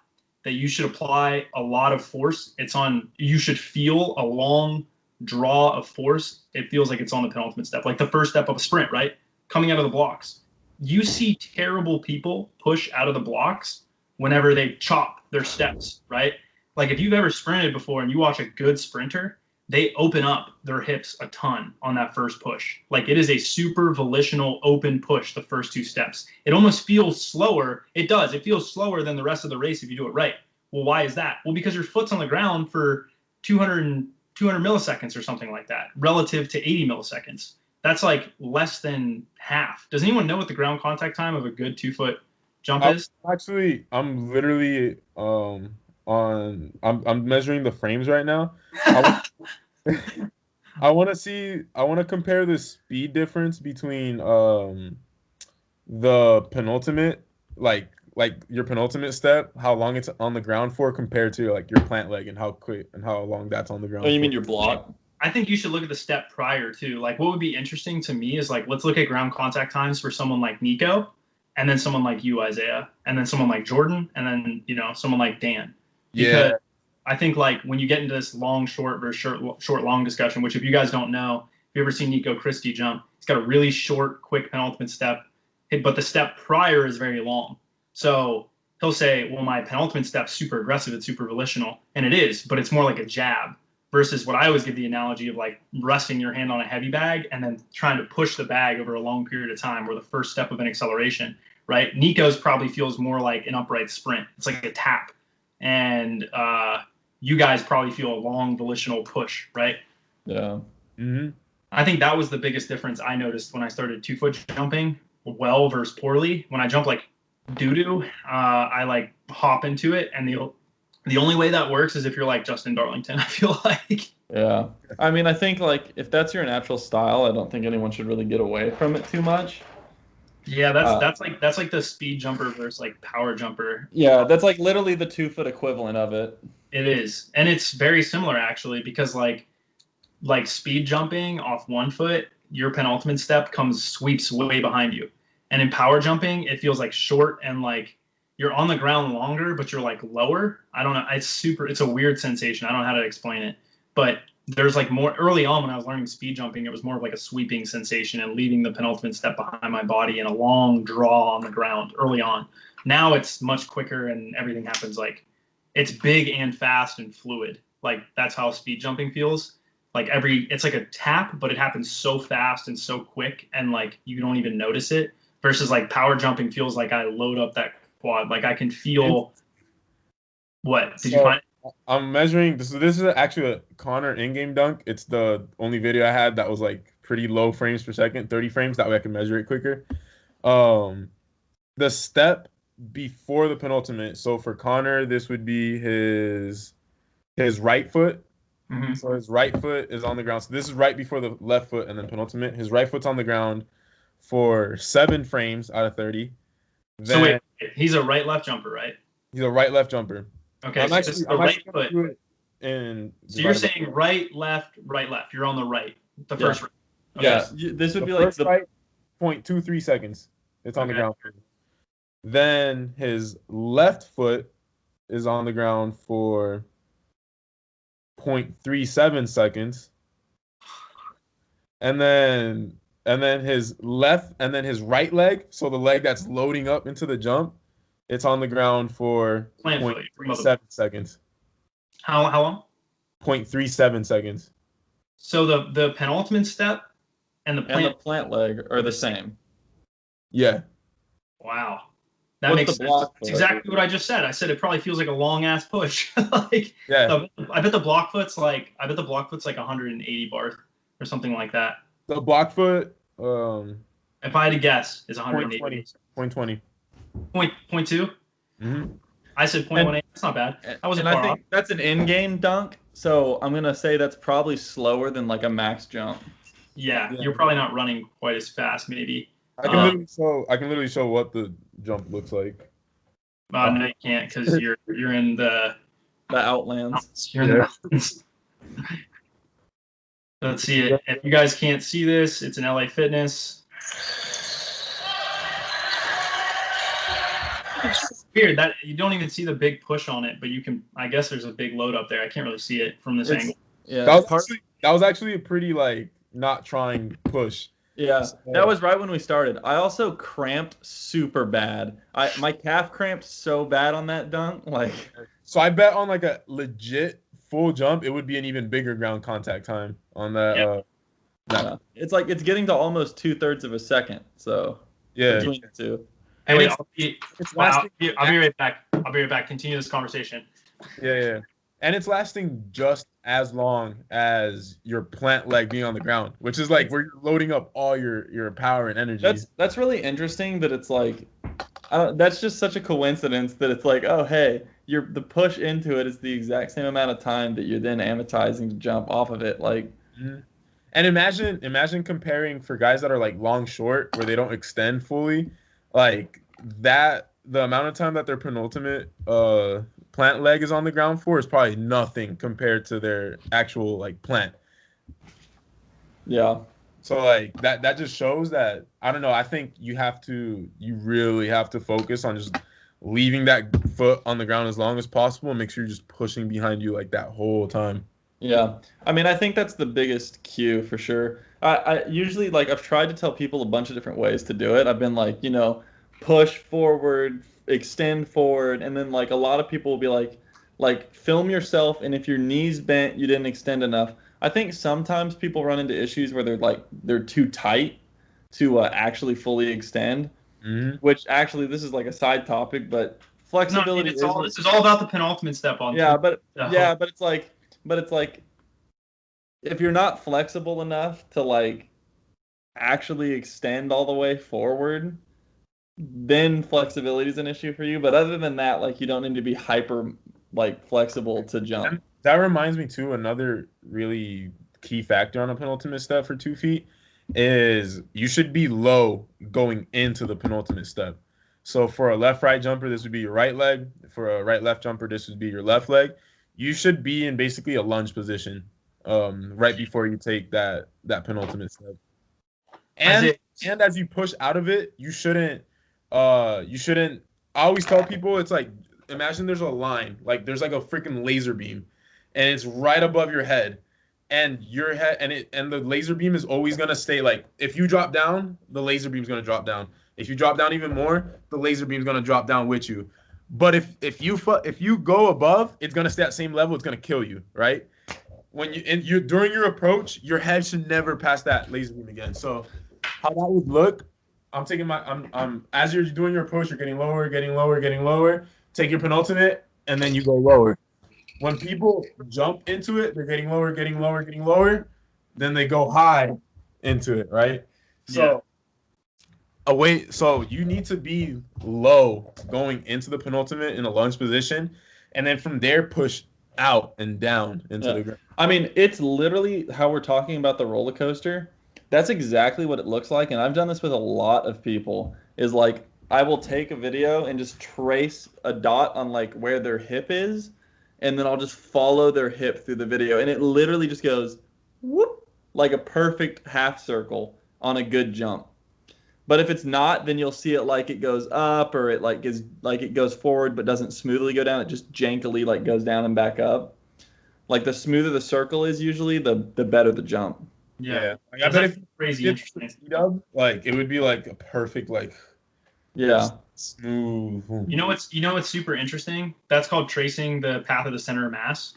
that you should apply a lot of force, it's on. You should feel a long draw of force. It feels like it's on the penultimate step, like the first step of a sprint, right? Coming out of the blocks. You see terrible people push out of the blocks whenever they chop their steps, right? Like if you've ever sprinted before and you watch a good sprinter, they open up their hips a ton on that first push. Like it is a super volitional open push the first 2 steps. It almost feels slower. It does. It feels slower than the rest of the race if you do it right. Well, why is that? Well, because your foot's on the ground for 200 milliseconds or something like that, relative to 80 milliseconds. That's like less than half. Does anyone know what the ground contact time of a good 2-foot jump is? Actually, I'm literally I'm measuring the frames right now. I want to compare the speed difference between the penultimate, like your penultimate step, how long it's on the ground for compared to like your plant leg and how quick and how long that's on the ground. Oh, you for. mean your block? I think you should look at the step prior too. Like what would be interesting to me is like, let's look at ground contact times for someone like Nico, and then someone like you, Isaiah, and then someone like Jordan, and then, you know, someone like Dan. Because Yeah. I think like when you get into this long, short versus short, long discussion, which if you guys don't know, if you ever seen Nico Christie jump, he's got a really short, quick penultimate step, but the step prior is very long. So he'll say, well, my penultimate step's super aggressive, it's super volitional, and it is, but it's more like a jab. Versus what I always give the analogy of like resting your hand on a heavy bag and then trying to push the bag over a long period of time, or the first step of an acceleration, right? Nico's probably feels more like an upright sprint. It's like a tap. And you guys probably feel a long volitional push, right? Yeah. Mm-hmm. I think that was the biggest difference I noticed when I started 2-foot jumping well versus poorly. When I jump like doo-doo, I like hop into it, and the only way that works is if you're like Justin Darlington, I feel like. Yeah. I mean, I think like if that's your natural style, I don't think anyone should really get away from it too much. Yeah, that's like the speed jumper versus like power jumper. Yeah, that's like literally the 2-foot equivalent of it. It is. And it's very similar actually, because like speed jumping off 1 foot, your penultimate step sweeps way behind you. And in power jumping, it feels like short and like you're on the ground longer, but you're like lower. I don't know. It's a weird sensation. I don't know how to explain it. But there's like more early on when I was learning speed jumping, it was more of like a sweeping sensation and leaving the penultimate step behind my body in a long draw on the ground early on. Now it's much quicker and everything happens like it's big and fast and fluid. Like that's how speed jumping feels. Like it's like a tap, but it happens so fast and so quick, and like you don't even notice it. Versus like power jumping feels like I load up that quad. Like I can feel. What did you find? I'm measuring this. This is actually a Connor in-game dunk. It's the only video I had that was like pretty low frames per second, 30 frames. That way I can measure it quicker. The step before the penultimate. So for Connor, this would be his right foot. Mm-hmm. So his right foot is on the ground. So this is right before the left foot and then penultimate. His right foot's on the ground for 7 frames out of 30. Then, so wait, he's a right-left jumper, right? He's a right-left jumper. Okay, I'm so actually, this is the I'm right actually foot. do it in So you're saying right, left. You're on the right. The first right. Okay. Yeah, this would be like the right 0.23 seconds. It's on the ground. Then his left foot is on the ground for 0.37 seconds. And then his right leg, so the leg that's loading up into the jump, it's on the ground for 0.37 seconds. How long? 0.37 seconds. So the penultimate step and the plant leg are the same. Yeah. Wow. That What's makes the sense. block That's foot? exactly what I just said. I said it probably feels like a long ass push. Like, Yeah. I bet the block foot's like 180 bars or something like that. The block foot, If I had to guess, is 0.20. 180. 0.20. Point two. Mm-hmm. I said 0.18. That's not bad. That wasn't And I far off. think that's an in-game dunk, so I'm gonna say that's probably slower than like a max jump. Yeah, Yeah. you're probably not running quite as fast, maybe. I can literally show what the jump looks like. No, you can't because you're in the Outlands. You're in the mountains. Let's see it. If you guys can't see this, it's an LA Fitness. It's weird that you don't even see the big push on it, but you can. I guess there's a big load up there. I can't really see it from this angle. Yeah, that was actually a pretty like not trying push. Yeah, that was right when we started. I also cramped super bad. My calf cramped so bad on that dunk. Like, so I bet on like a legit full jump, it would be an even bigger ground contact time on that. Yeah. It's like it's getting to almost 2/3 of a second. So between the two. Anyway, I'll be right back. I'll be right back. Continue this conversation. Yeah. And it's lasting just as long as your plant leg being on the ground, which is like where you're loading up all your power and energy. That's really interesting that it's like, that's just such a coincidence that it's like, oh hey, the push into it is the exact same amount of time that you're then amortizing to jump off of it. Like, and imagine comparing for guys that are like long short where they don't extend fully, like that. The amount of time that their penultimate plant leg is on the ground for is probably nothing compared to their actual like plant. Yeah. So like that just shows that, I don't know, I think you really have to focus on just leaving that foot on the ground as long as possible and make sure you're just pushing behind you like that whole time. Yeah. I mean, I think that's the biggest cue for sure. I usually, like, I've tried to tell people a bunch of different ways to do it. I've been like, push forward, extend forward, and then like a lot of people will be like film yourself, and if your knees bent, you didn't extend enough. I think sometimes people run into issues where they're too tight to actually fully extend. Which actually, this is like a side topic, but flexibility. This is all about the penultimate step on. Yeah, but it's like if you're not flexible enough to like actually extend all the way forward, then flexibility is an issue for you. But other than that, like, you don't need to be hyper like flexible to jump. That reminds me too, another really key factor on a penultimate step for 2 feet is you should be low going into the penultimate step. So for a left-right jumper, this would be your right leg. For a right-left jumper, this would be your left leg. You should be in basically a lunge position right before you take that penultimate step. And as you push out of it, you shouldn't. I always tell people, it's like, imagine there's a line, like there's like a freaking laser beam, and it's right above your head, and your head, and the laser beam is always gonna stay, like, if you drop down, the laser beam's gonna drop down. If you drop down even more, the laser beam's gonna drop down with you. But if you go above, it's gonna stay at the same level. It's gonna kill you, right? When you during your approach, your head should never pass that laser beam again. So how that would look, I'm as you're doing your approach, you're getting lower, getting lower, getting lower. Take your penultimate, and then you go lower. When people jump into it, they're getting lower, getting lower, getting lower. Then they go high into it, right? So you need to be low going into the penultimate in a lunge position, and then from there push out and down into the ground. I mean, it's literally how we're talking about the roller coaster. That's exactly what it looks like, and I've done this with a lot of people. Is like, I will take a video and just trace a dot on like where their hip is, and then I'll just follow their hip through the video, and it literally just goes whoop, like a perfect half circle on a good jump. But if it's not, then you'll see it like it goes up, or it it goes forward but doesn't smoothly go down. It just jankily like goes down and back up. Like, the smoother the circle is, usually the better the jump. Yeah. Like, I bet if crazy interesting, like, it would be like a perfect smooth. You know what's super interesting? That's called tracing the path of the center of mass.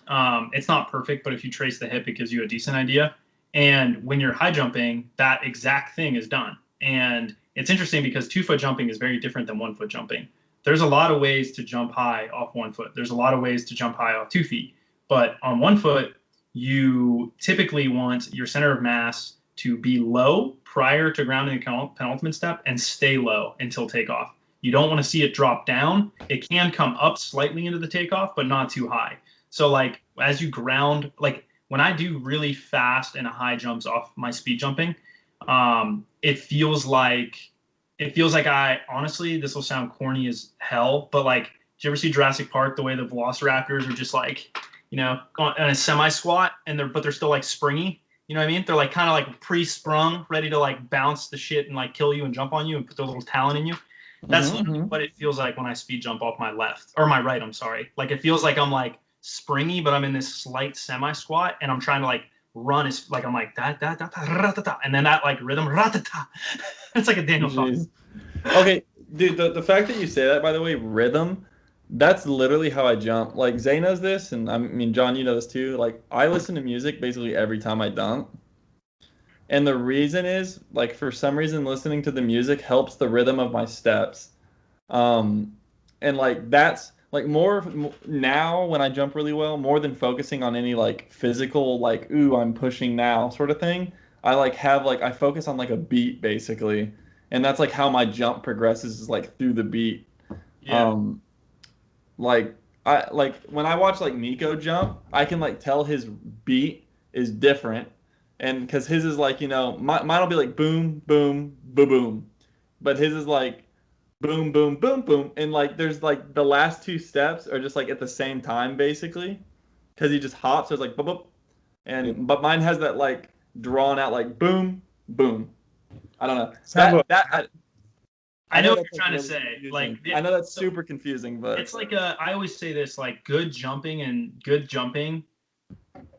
It's not perfect, but if you trace the hip, it gives you a decent idea. And when you're high jumping, that exact thing is done. And it's interesting because 2 foot jumping is very different than 1 foot jumping. there's a lot of ways to jump high off 1 foot. There's a lot of ways to jump high off 2 feet. But on 1 foot, you typically want your center of mass to be low prior to grounding the penultimate step and stay low until takeoff. You don't want to see it drop down. It can come up slightly into the takeoff, but not too high. So like as you ground, like when I do really fast and high jumps off my speed jumping, it feels like I honestly, this will sound corny as hell, but like, did you ever see Jurassic Park, the way the velociraptors are just like, you know, on a semi squat and they're still like springy? You know what I mean? They're like kind of like pre-sprung, ready to like bounce the shit and like kill you and jump on you and put their little talon in you. That's literally what it feels like when I speed jump off my left or my right. I'm sorry. Like it feels like I'm like springy, but I'm in this slight semi squat and I'm trying to like run as like I'm like da da da da da da da, and then that like rhythm ratata. It's like a Daniel song. Okay, dude. The fact that you say that, by the way, rhythm. That's literally how I jump. Like Zay knows this, and I mean John, you know this too. Like I listen to music basically every time I dunk. And the reason is, like, for some reason, listening to the music helps the rhythm of my steps. And, like, that's, like, more now when I jump really well, more than focusing on any, like, physical, like, ooh, I'm pushing now sort of thing. I, like, I focus on, like, a beat, basically. And that's, like, how my jump progresses is, like, through the beat. Yeah. Like, when I watch, like, Nico jump, I can, like, tell his beat is different. And because his is like, you know, mine will be like boom, boom, boom, boom. But his is like boom, boom, boom, boom. And like there's like the last 2 steps are just like at the same time, basically. Because he just hops. So it's like boop, boop. But mine has that like drawn out like boom, boom. I don't know. I know what you're trying to say. Confusing. Like I know that's super confusing, but it's like I always say this, like good jumping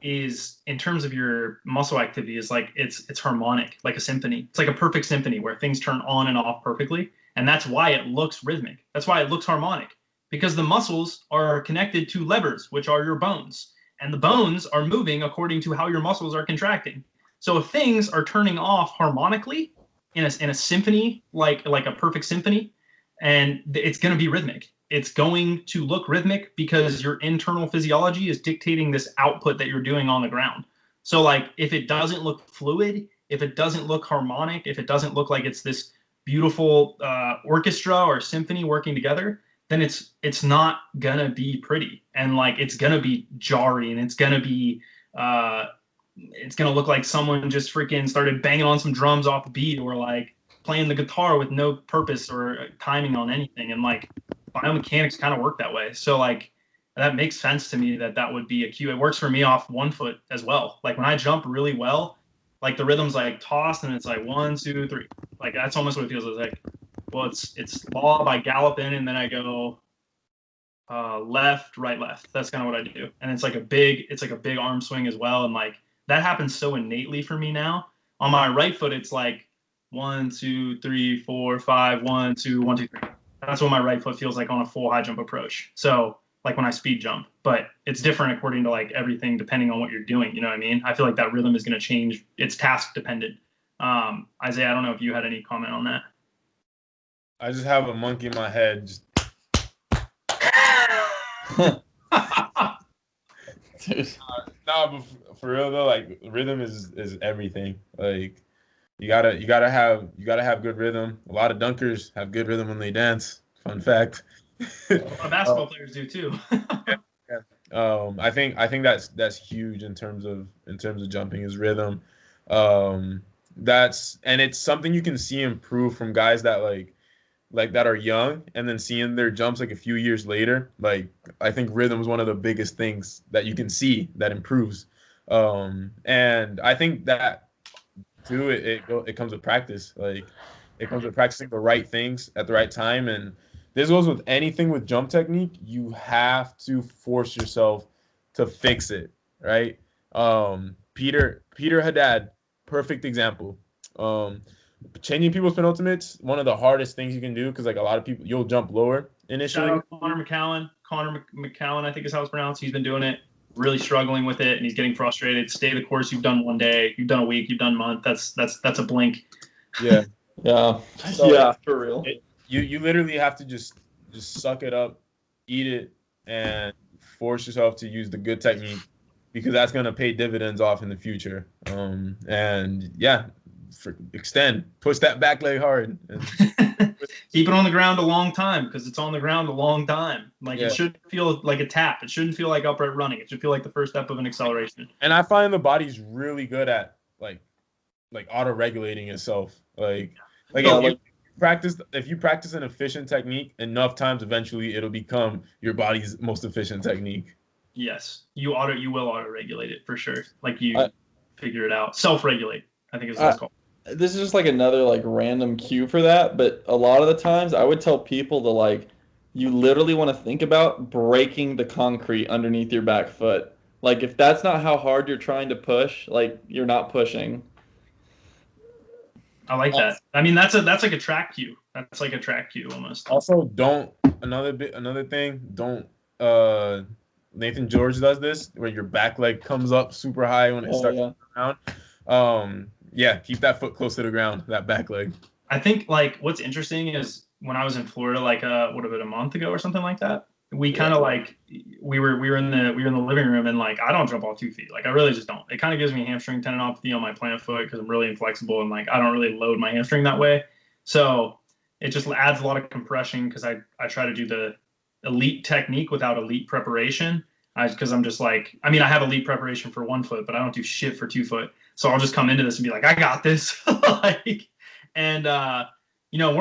is, in terms of your muscle activity, is like it's harmonic, like a symphony. It's like a perfect symphony where things turn on and off perfectly, and that's why it looks rhythmic. That's why it looks harmonic, because the muscles are connected to levers, which are your bones, and the bones are moving according to how your muscles are contracting. So if things are turning off harmonically in a symphony, like a perfect symphony, and it's going to be rhythmic. It's going to look rhythmic because your internal physiology is dictating this output that you're doing on the ground. So like if it doesn't look fluid, if it doesn't look harmonic, if it doesn't look like it's this beautiful orchestra or symphony working together, then it's not gonna be pretty, and like it's gonna be jarring, and it's gonna look like someone just freaking started banging on some drums off the beat, or like playing the guitar with no purpose or timing on anything. And like biomechanics kind of work that way. So like that makes sense to me that would be a cue. It works for me off 1 foot as well. Like when I jump really well, like the rhythm's like tossed and it's like 1, 2, 3. Like that's almost what it feels like. Well, it's lob, I gallop in, and then I go left, right, left. That's kind of what I do. And it's like a big arm swing as well. And like that happens so innately for me now. On my right foot, it's like 1, 2, 3, 4, 5, 1, 2, 1, 2, 3. That's what my right foot feels like on a full high jump approach. So like when I speed jump, but it's different according to like everything, depending on what you're doing. You know what I mean? I feel like that rhythm is going to change. It's task dependent. Isaiah, I don't know if you had any comment on that. I just have a monkey in my head. Just... but for real though, like rhythm is everything. Like you gotta have good rhythm. A lot of dunkers have good rhythm when they dance. Fun fact. A lot of basketball players do too. I think that's huge in terms of jumping is rhythm. It's something you can see improve from guys that like that are young, and then seeing their jumps like a few years later. Like I think rhythm is one of the biggest things that you can see that improves. And I think that too, it comes with practice. Like it comes with practicing the right things at the right time. And this goes with anything with jump technique. You have to force yourself to fix it, right? Peter Haddad, perfect example. Changing people's penultimates, one of the hardest things you can do, because like a lot of people, you'll jump lower initially. Shout out Connor McCowan, I think is how it's pronounced. He's been doing it, really struggling with it, and he's getting frustrated. Stay the course. You've done 1 day, you've done a week, you've done a month. That's a blink. Yeah. Yeah. So, yeah, for real. You literally have to just just suck it up, eat it, and force yourself to use the good technique, because that's going to pay dividends off in the future. And yeah, extend, push that back leg hard. And keep it on the ground a long time, because it's on the ground a long time. Like it should feel like a tap. It shouldn't feel like upright running. It should feel like the first step of an acceleration. And I find the body's really good at like auto-regulating itself. Like if you practice an efficient technique enough times, eventually it'll become your body's most efficient technique. Yes, you will auto-regulate it for sure. Like you figure it out. Self-regulate, I think is what it's called. This is just like another like random cue for that, but a lot of the times I would tell people to like, you literally want to think about breaking the concrete underneath your back foot. Like if that's not how hard you're trying to push, like you're not pushing. I like that. I mean, that's like a track cue. That's like a track cue almost. Also, another thing, Nathan George does this where your back leg comes up super high when it starts to come down. Keep that foot close to the ground, that back leg. I think like what's interesting is when I was in Florida, like a month ago or something like that, we kind of like we were in the living room, and like I don't jump off 2 feet. Like I really just don't. It kind of gives me hamstring tendinopathy on my plant foot because I'm really inflexible, and like I don't really load my hamstring that way. So it just adds a lot of compression because I try to do the elite technique without elite preparation. Because I'm just like, I mean, I have elite preparation for 1 foot, but I don't do shit for 2 foot. So I'll just come into this and be like, I got this. We're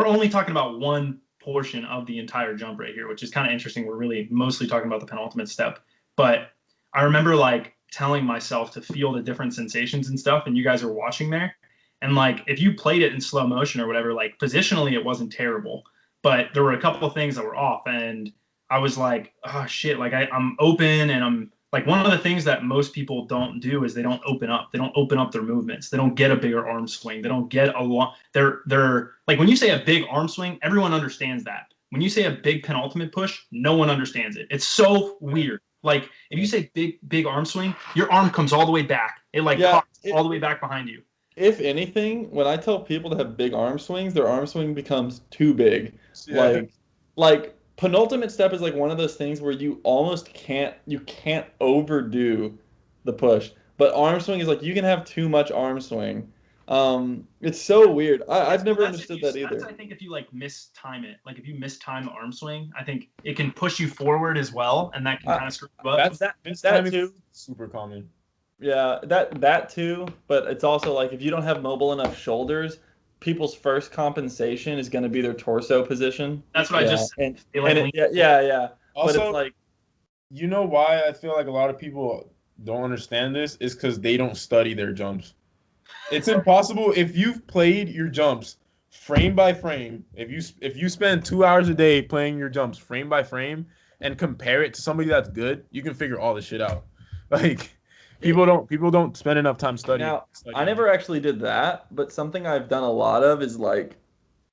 only talking about one portion of the entire jump right here, which is kind of interesting. We're really mostly talking about the penultimate step. But I remember like telling myself to feel the different sensations and stuff, and you guys are watching there. And like, if you played it in slow motion or whatever, like positionally, it wasn't terrible, but there were a couple of things that were off. And I was like, oh shit, like I'm open, and I'm like, one of the things that most people don't do is they don't open up. They don't open up their movements. They don't get a bigger arm swing. They don't get a long, they're like, when you say a big arm swing, everyone understands that. When you say a big penultimate push, no one understands it. It's so weird. Like if you say big arm swing, your arm comes all the way back. It pops all the way back behind you. If anything, when I tell people to have big arm swings, their arm swing becomes too big. Yeah. Like penultimate step is like one of those things where you almost can't overdo the push. But arm swing is like you can have too much arm swing. It's so weird. I've never understood that either. I think if you like mistime it, like if you mistime the arm swing, I think it can push you forward as well, and that can kind of screw you up. That too. Super common. Yeah, that too. But it's also like if you don't have mobile enough shoulders, people's first compensation is going to be their torso position. That's what I just said. Yeah. Also, but it's like, you know why I feel like a lot of people don't understand this is because they don't study their jumps. It's impossible if you've played your jumps frame by frame. If you spend 2 hours a day playing your jumps frame by frame and compare it to somebody that's good, you can figure all this shit out. Like people don't spend enough time studying. Now, I never actually did that, but something I've done a lot of is like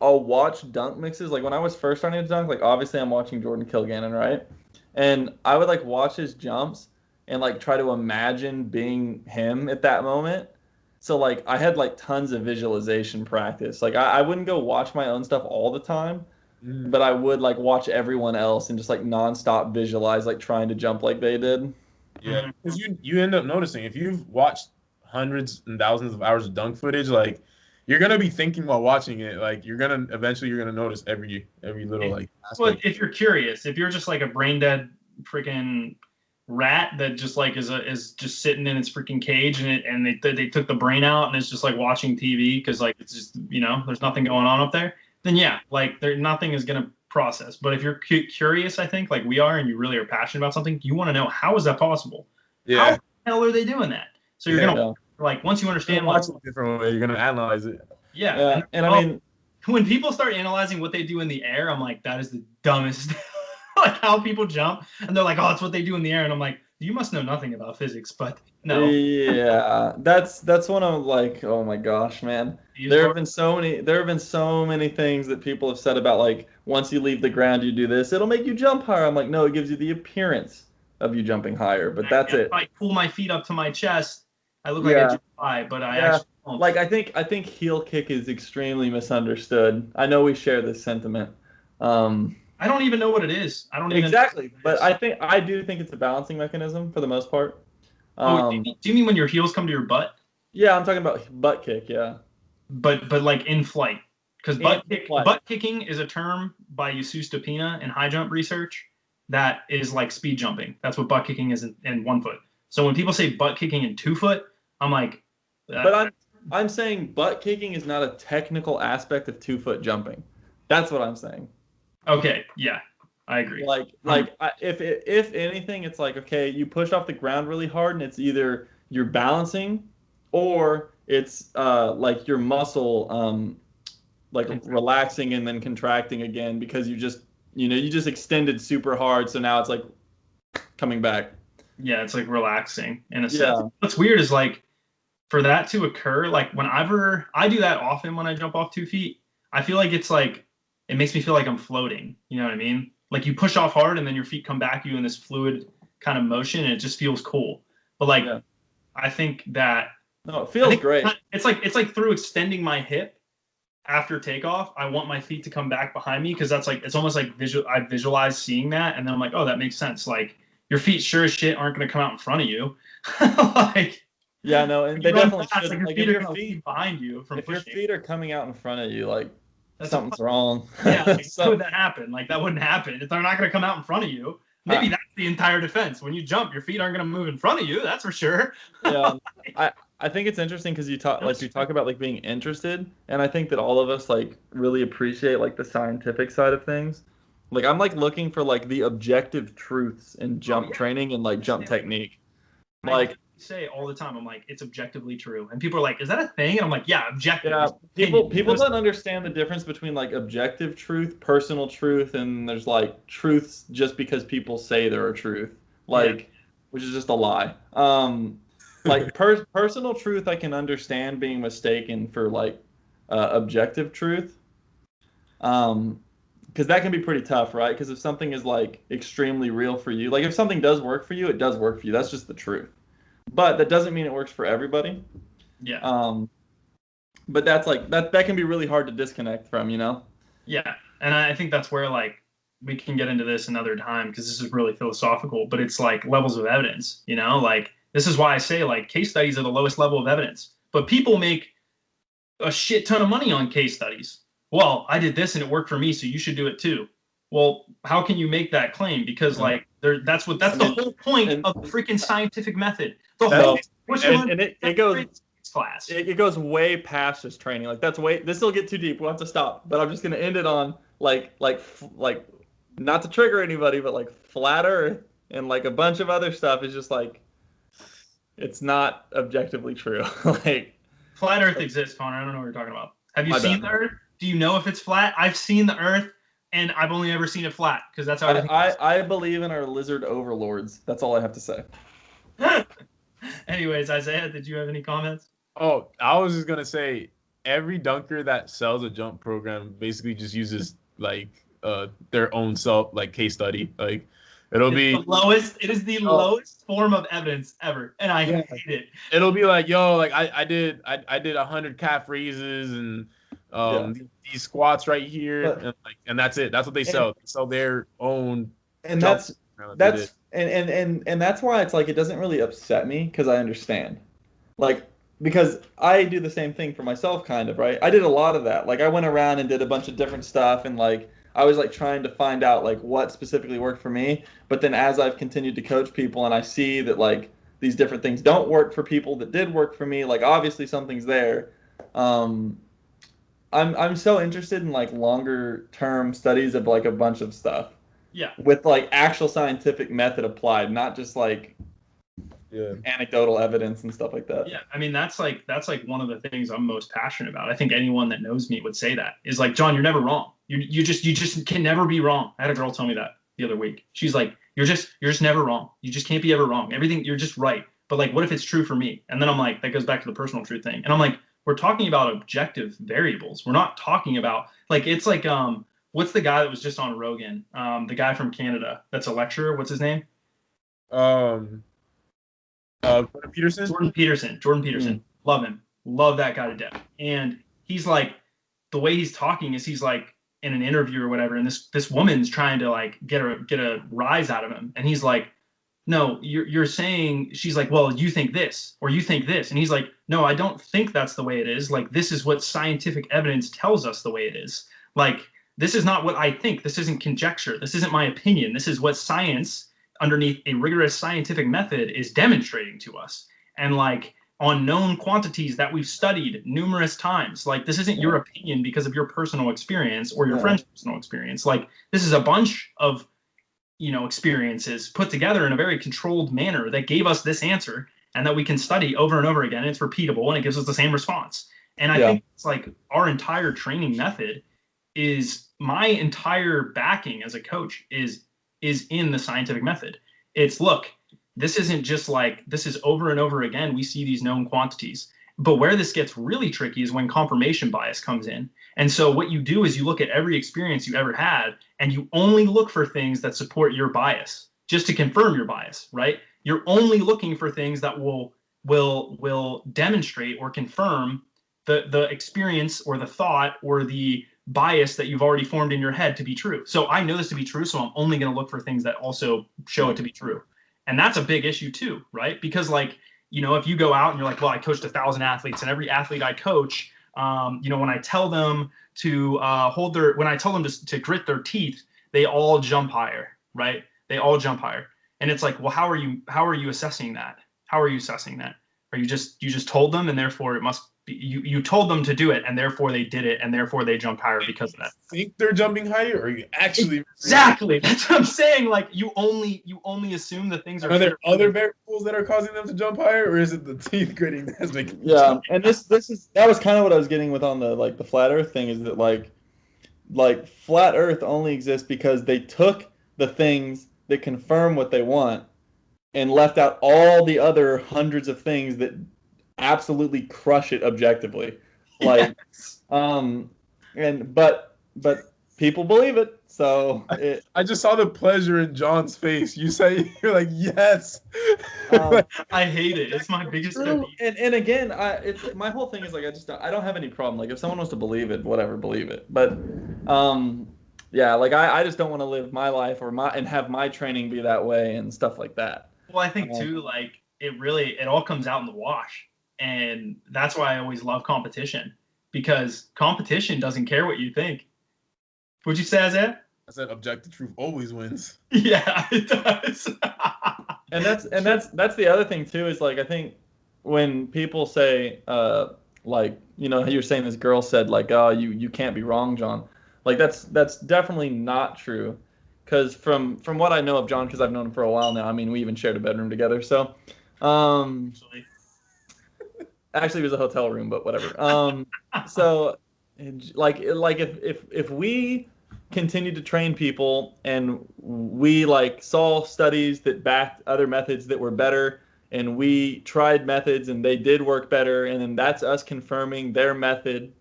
I'll watch dunk mixes. Like when I was first starting to dunk, like obviously I'm watching Jordan Kilgannon, right? And I would like watch his jumps and like try to imagine being him at that moment. So like I had like tons of visualization practice. Like I wouldn't go watch my own stuff all the time, but I would like watch everyone else and just like nonstop visualize like trying to jump like they did. Yeah, because you end up noticing if you've watched hundreds and thousands of hours of dunk footage, like you're gonna be thinking while watching it. Like you're gonna notice every little like aspect. Well, if you're curious, if you're just like a brain dead freaking rat that just like is just sitting in its freaking cage and they took the brain out and it's just like watching TV because like it's just there's nothing going on up there, then yeah, like nothing is gonna process. But if you're curious, I think like we are, and you really are passionate about something, you want to know how is that possible? Yeah. How the hell are they doing that? So you're gonna like once you understand watch it a different way, you're gonna analyze it. Yeah. And I mean, when people start analyzing what they do in the air, I'm like, that is the dumbest. Like how people jump, and they're like, oh, it's what they do in the air, and I'm like, you must know nothing about physics, but no. Yeah, that's one of like, oh my gosh, man. There have been so many things that people have said about like once you leave the ground, you do this, it'll make you jump higher. I'm like, no, it gives you the appearance of you jumping higher, but that's it. If I pull my feet up to my chest, I look like I jump high, but I actually don't. Like I think heel kick is extremely misunderstood. I know we share this sentiment. I don't even know what it is. I don't even Exactly. But I do think it's a balancing mechanism for the most part. Do you mean when your heels come to your butt? Yeah, I'm talking about butt kick. Yeah. But like in flight, because butt kicking is a term by Yusuf Stepina in high jump research that is like speed jumping. That's what butt kicking is in 1 foot. So when people say butt kicking in 2 foot, I'm like, but I'm saying butt kicking is not a technical aspect of 2 foot jumping. That's what I'm saying. Okay, yeah, I agree. If anything, it's like, okay, you push off the ground really hard, and it's either you're balancing, or it's like your muscle like relaxing and then contracting again because you just extended super hard, so now it's like coming back. Yeah, it's like relaxing in a sense. What's weird is like for that to occur, like whenever I do that often when I jump off 2 feet, I feel like it's like it makes me feel like I'm floating. You know what I mean? Like you push off hard and then your feet come back to you in this fluid kind of motion, and it just feels cool. But like I think that it feels great. It's like through extending my hip after takeoff, I want my feet to come back behind me because that's like it's almost like I visualize seeing that, and then I'm like, oh, that makes sense. Like your feet sure as shit aren't going to come out in front of you. Like yeah, no, and they definitely should. Like your feet are going to be behind you from pushing. If your feet are coming out in front of you, like something's wrong. Yeah, like, how would that happen? Like that wouldn't happen. If they're not going to come out in front of you, maybe that's the entire defense. When you jump, your feet aren't going to move in front of you. That's for sure. Yeah, I think it's interesting because you talk about like being interested, and I think that all of us like really appreciate like the scientific side of things. Like I'm like looking for like the objective truths in jump training and like jump technique. Like I say all the time, I'm like, it's objectively true, and people are like, is that a thing? And I'm like, yeah, objective. Yeah, people don't understand the difference between like objective truth, personal truth, and there's like truths just because people say they're a truth, like which is just a lie. Like personal truth, I can understand being mistaken for like objective truth, because that can be pretty tough, right? Because if something is like extremely real for you, like if something does work for you, it does work for you. That's just the truth. But that doesn't mean it works for everybody. Yeah. But that's like that can be really hard to disconnect from, you know? Yeah, and I think that's where like we can get into this another time because this is really philosophical. But it's like levels of evidence, you know, like. This is why I say like case studies are the lowest level of evidence, but people make a shit ton of money on case studies. Well, I did this and it worked for me, so you should do it too. Well, how can you make that claim? Because like that's the whole point of the freaking scientific method. The whole it goes class. It goes way past just training. Like this will get too deep. We'll have to stop. But I'm just gonna end it on like not to trigger anybody, but like flat Earth and like a bunch of other stuff is just like. It's not objectively true. Like flat Earth exists, Connor. I don't know what you're talking about. Have you seen the Earth? Do you know if it's flat? I've seen the Earth, and I've only ever seen it flat because that's how I believe in our lizard overlords. That's all I have to say. Anyways, Isaiah, did you have any comments? Oh, I was just gonna say every dunker that sells a jump program basically just uses like their own case study. Like it'll be the lowest. It is the lowest form of evidence ever, and I hate it. It'll be like, yo, like I did 100 calf raises and these squats right here, and that's it. That's what they sell. They sell their own. And that's why it's like it doesn't really upset me because I understand, like because I do the same thing for myself, kind of, right? I did a lot of that. Like I went around and did a bunch of different stuff, and like. I was like trying to find out like what specifically worked for me, but then as I've continued to coach people and I see that like these different things don't work for people that did work for me, like obviously something's there. I'm so interested in like longer term studies of like a bunch of stuff. Yeah. With like actual scientific method applied, not just like anecdotal evidence and stuff like that. Yeah, I mean that's like one of the things I'm most passionate about. I think anyone that knows me would say that is like, John, you're never wrong. You just can never be wrong. I had a girl tell me that the other week. She's like, you're just never wrong. You just can't be ever wrong. Everything you're just right. But like, what if it's true for me? And then I'm like, that goes back to the personal truth thing. And I'm like, we're talking about objective variables. We're not talking about like it's like what's the guy that was just on Rogan? The guy from Canada that's a lecturer. What's his name? Jordan Peterson. Jordan Peterson. Love him. Love that guy to death. And he's like, the way he's talking is he's like, in an interview or whatever, and this woman's trying to like get a rise out of him, and he's like, no, you're saying, she's like, well, you think this or you think this, and he's like, no, I don't think that's the way it is. Like, this is what scientific evidence tells us the way it is. Like, this is not what I think. This isn't conjecture. This isn't my opinion. This is what science, underneath a rigorous scientific method, is demonstrating to us. And like, on known quantities that we've studied numerous times. Like, this isn't your opinion because of your personal experience or your friend's personal experience. Like, this is a bunch of, experiences put together in a very controlled manner that gave us this answer, and that we can study over and over again. And it's repeatable, and it gives us the same response. And I think it's like our entire training method is, my entire backing as a coach is in the scientific method. It's, look, this isn't just like, this is over and over again. We see these known quantities. But where this gets really tricky is when confirmation bias comes in. And so what you do is you look at every experience you ever had, and you only look for things that support your bias, just to confirm your bias, right? You're only looking for things that will demonstrate or confirm the experience or the thought or the bias that you've already formed in your head to be true. So I know this to be true, so I'm only going to look for things that also show it to be true. And that's a big issue too, right? Because like, if you go out and you're like, well, I coached 1,000 athletes, and every athlete I coach, when I tell them to when I tell them to grit their teeth, they all jump higher, right? They all jump higher. And it's like, well, how are you assessing that? How are you assessing that? Are you just told them, and therefore it must be, you told them to do it, and therefore they did it, and therefore they jump higher because of that. Think they're jumping higher, or are you actually? Exactly. That's what I'm saying. Like, you only assume that things are. Are there other variables that are causing them to jump higher, or is it the teeth gritting that's making? Yeah, and that was kind of what I was getting with on the flat Earth thing, is that like flat Earth only exists because they took the things that confirm what they want and left out all the other hundreds of things that absolutely crush it objectively. Like, but people believe it. So I just saw the pleasure in John's face. You're like, yes. I hate it. It's my biggest pet peeve. And again, my whole thing is like, I don't have any problem. Like, if someone wants to believe it, whatever, believe it. But yeah, like I just don't want to live my life and have my training be that way and stuff like that. Well, I think too, like, it all comes out in the wash. And that's why I always love competition, because competition doesn't care what you think. What'd you say, Isaiah? I said objective truth always wins. Yeah, it does. and that's the other thing too, is like, I think when people say like, you're saying this girl said like, oh, you can't be wrong, John. Like, that's definitely not true. Because from what I know of John, because I've known him for a while now, I mean, we even shared a bedroom together. So, actually, it was a hotel room, but whatever. So, like if we continued to train people and we like saw studies that backed other methods that were better, and we tried methods and they did work better, and then that's us confirming their method,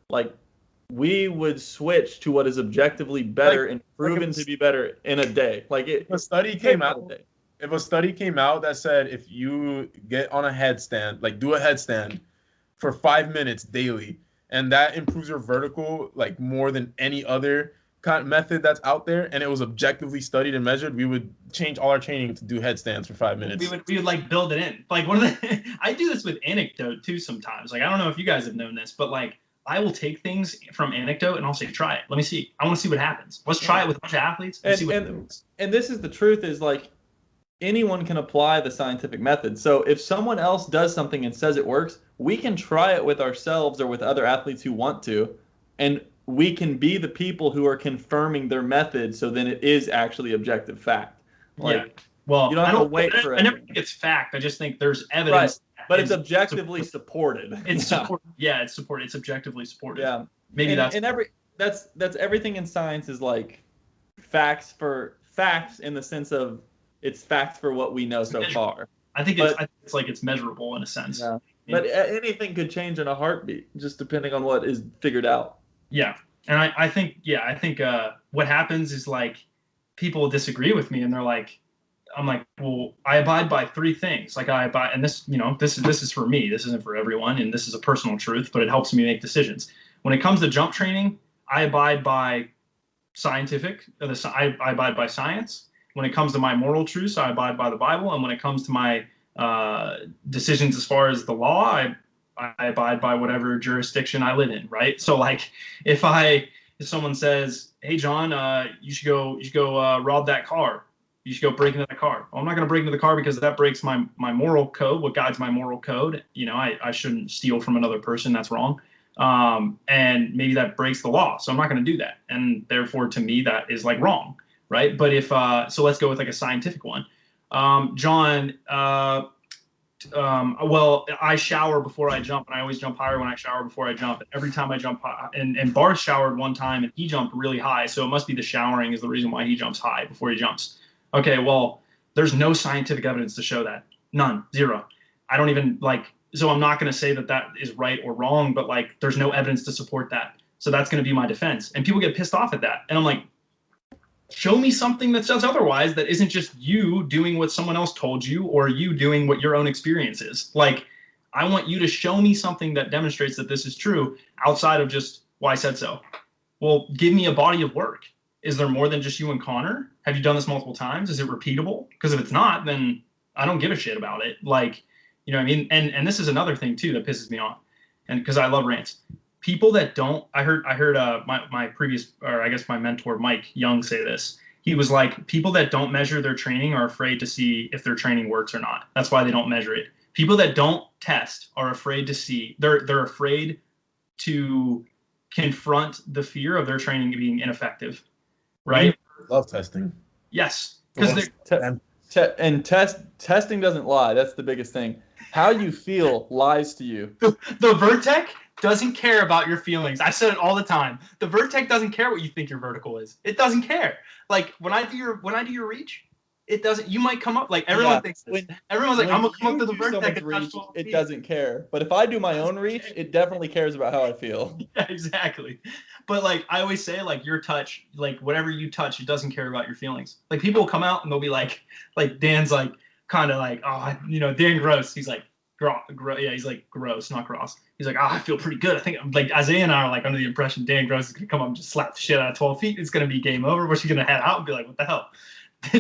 like, we would switch to what is objectively better and proven to be better in a day. Like, if a study came out that said if you get on a headstand, like do a headstand for 5 minutes daily, and that improves your vertical like more than any other kind of method that's out there, and it was objectively studied and measured, we would change all our training to do headstands for 5 minutes. We would like build it in. Like, I do this with anecdote too sometimes. Like, I don't know if you guys have known this, but like, I will take things from anecdote and I'll say, try it. Let me see. I want to see what happens. Let's try it with a bunch of athletes and see what happens. And this is the truth, is like, anyone can apply the scientific method. So if someone else does something and says it works, we can try it with ourselves or with other athletes who want to, and we can be the people who are confirming their method, so then it is actually objective fact. Like, yeah. Well, you don't have to wait for it. I never think it's fact. I just think there's evidence. Right. But it's objectively supported. It's supported. Yeah, it's supported. It's objectively supported. Yeah. Maybe that's everything in science is like facts in the sense of it's facts for what we know so far. I think it's like it's measurable in a sense. Yeah. But anything could change in a heartbeat, just depending on what is figured out. Yeah. And I think what happens is like people disagree with me and they're like, I'm like, well, I abide by 3 things. Like, I abide, and this is for me. This isn't for everyone, and this is a personal truth, but it helps me make decisions. When it comes to jump training, I abide by scientific. I abide by science. When it comes to my moral truths, I abide by the Bible. And when it comes to my decisions as far as the law, I abide by whatever jurisdiction I live in, right? So like if someone says, "Hey John, you should go rob that car. You should go break into that car." Well, I'm not going to break into the car because that breaks my moral code, what guides my moral code. I shouldn't steal from another person. That's wrong. And maybe that breaks the law. So I'm not going to do that. And therefore, to me, that is like wrong, right? But if so let's go with like a scientific one. John, well, I shower before I jump, and I always jump higher when I shower before I jump. And every time I jump high, and Bart showered one time, and he jumped really high, so it must be the showering is the reason why he jumps high before he jumps. Okay, well, there's no scientific evidence to show that. None, zero. I don't even so I'm not going to say that is right or wrong, but like there's no evidence to support that. So that's going to be my defense. And people get pissed off at that. And I'm like, show me something that says otherwise, that isn't just you doing what someone else told you or you doing what your own experience is. Like, I want you to show me something that demonstrates that this is true outside of just, well, I said so. Well, give me a body of work. Is there more than just you and Connor? Have you done this multiple times? Is it repeatable? Because if it's not, then I don't give a shit about it. Like, you know what I mean? And this is another thing too that pisses me off. And because I love rants. People that don't, I heard my previous, or I guess my mentor, Mike Young, say this. He was like, people that don't measure their training are afraid to see if their training works or not. That's why they don't measure it. People that don't test are afraid to see, they're afraid to confront the fear of their training being ineffective. Right? Love testing. Yes. Because testing doesn't lie. That's the biggest thing. How you feel lies to you. The Vertec doesn't care about your feelings. I said it all the time. The Vertec doesn't care what you think your vertical is. It doesn't care. Like when I do your reach, it doesn't. You might come up like everyone thinks. Everyone's like, I'm gonna come up to the Vertec and reach. It doesn't care. But if I do my own reach, it definitely cares about how I feel. Yeah, exactly. But like I always say, like your touch, like whatever you touch, it doesn't care about your feelings. Like people will come out and they'll be like Dan's like kind of like, oh, Dan Gross. He's like, yeah, he's like gross, not gross. He's like, I feel pretty good. I think like Isaiah and I are like under the impression Dan Gross is gonna come up and just slap the shit out of 12 feet. It's gonna be game over. We're just gonna head out and be like, what the hell?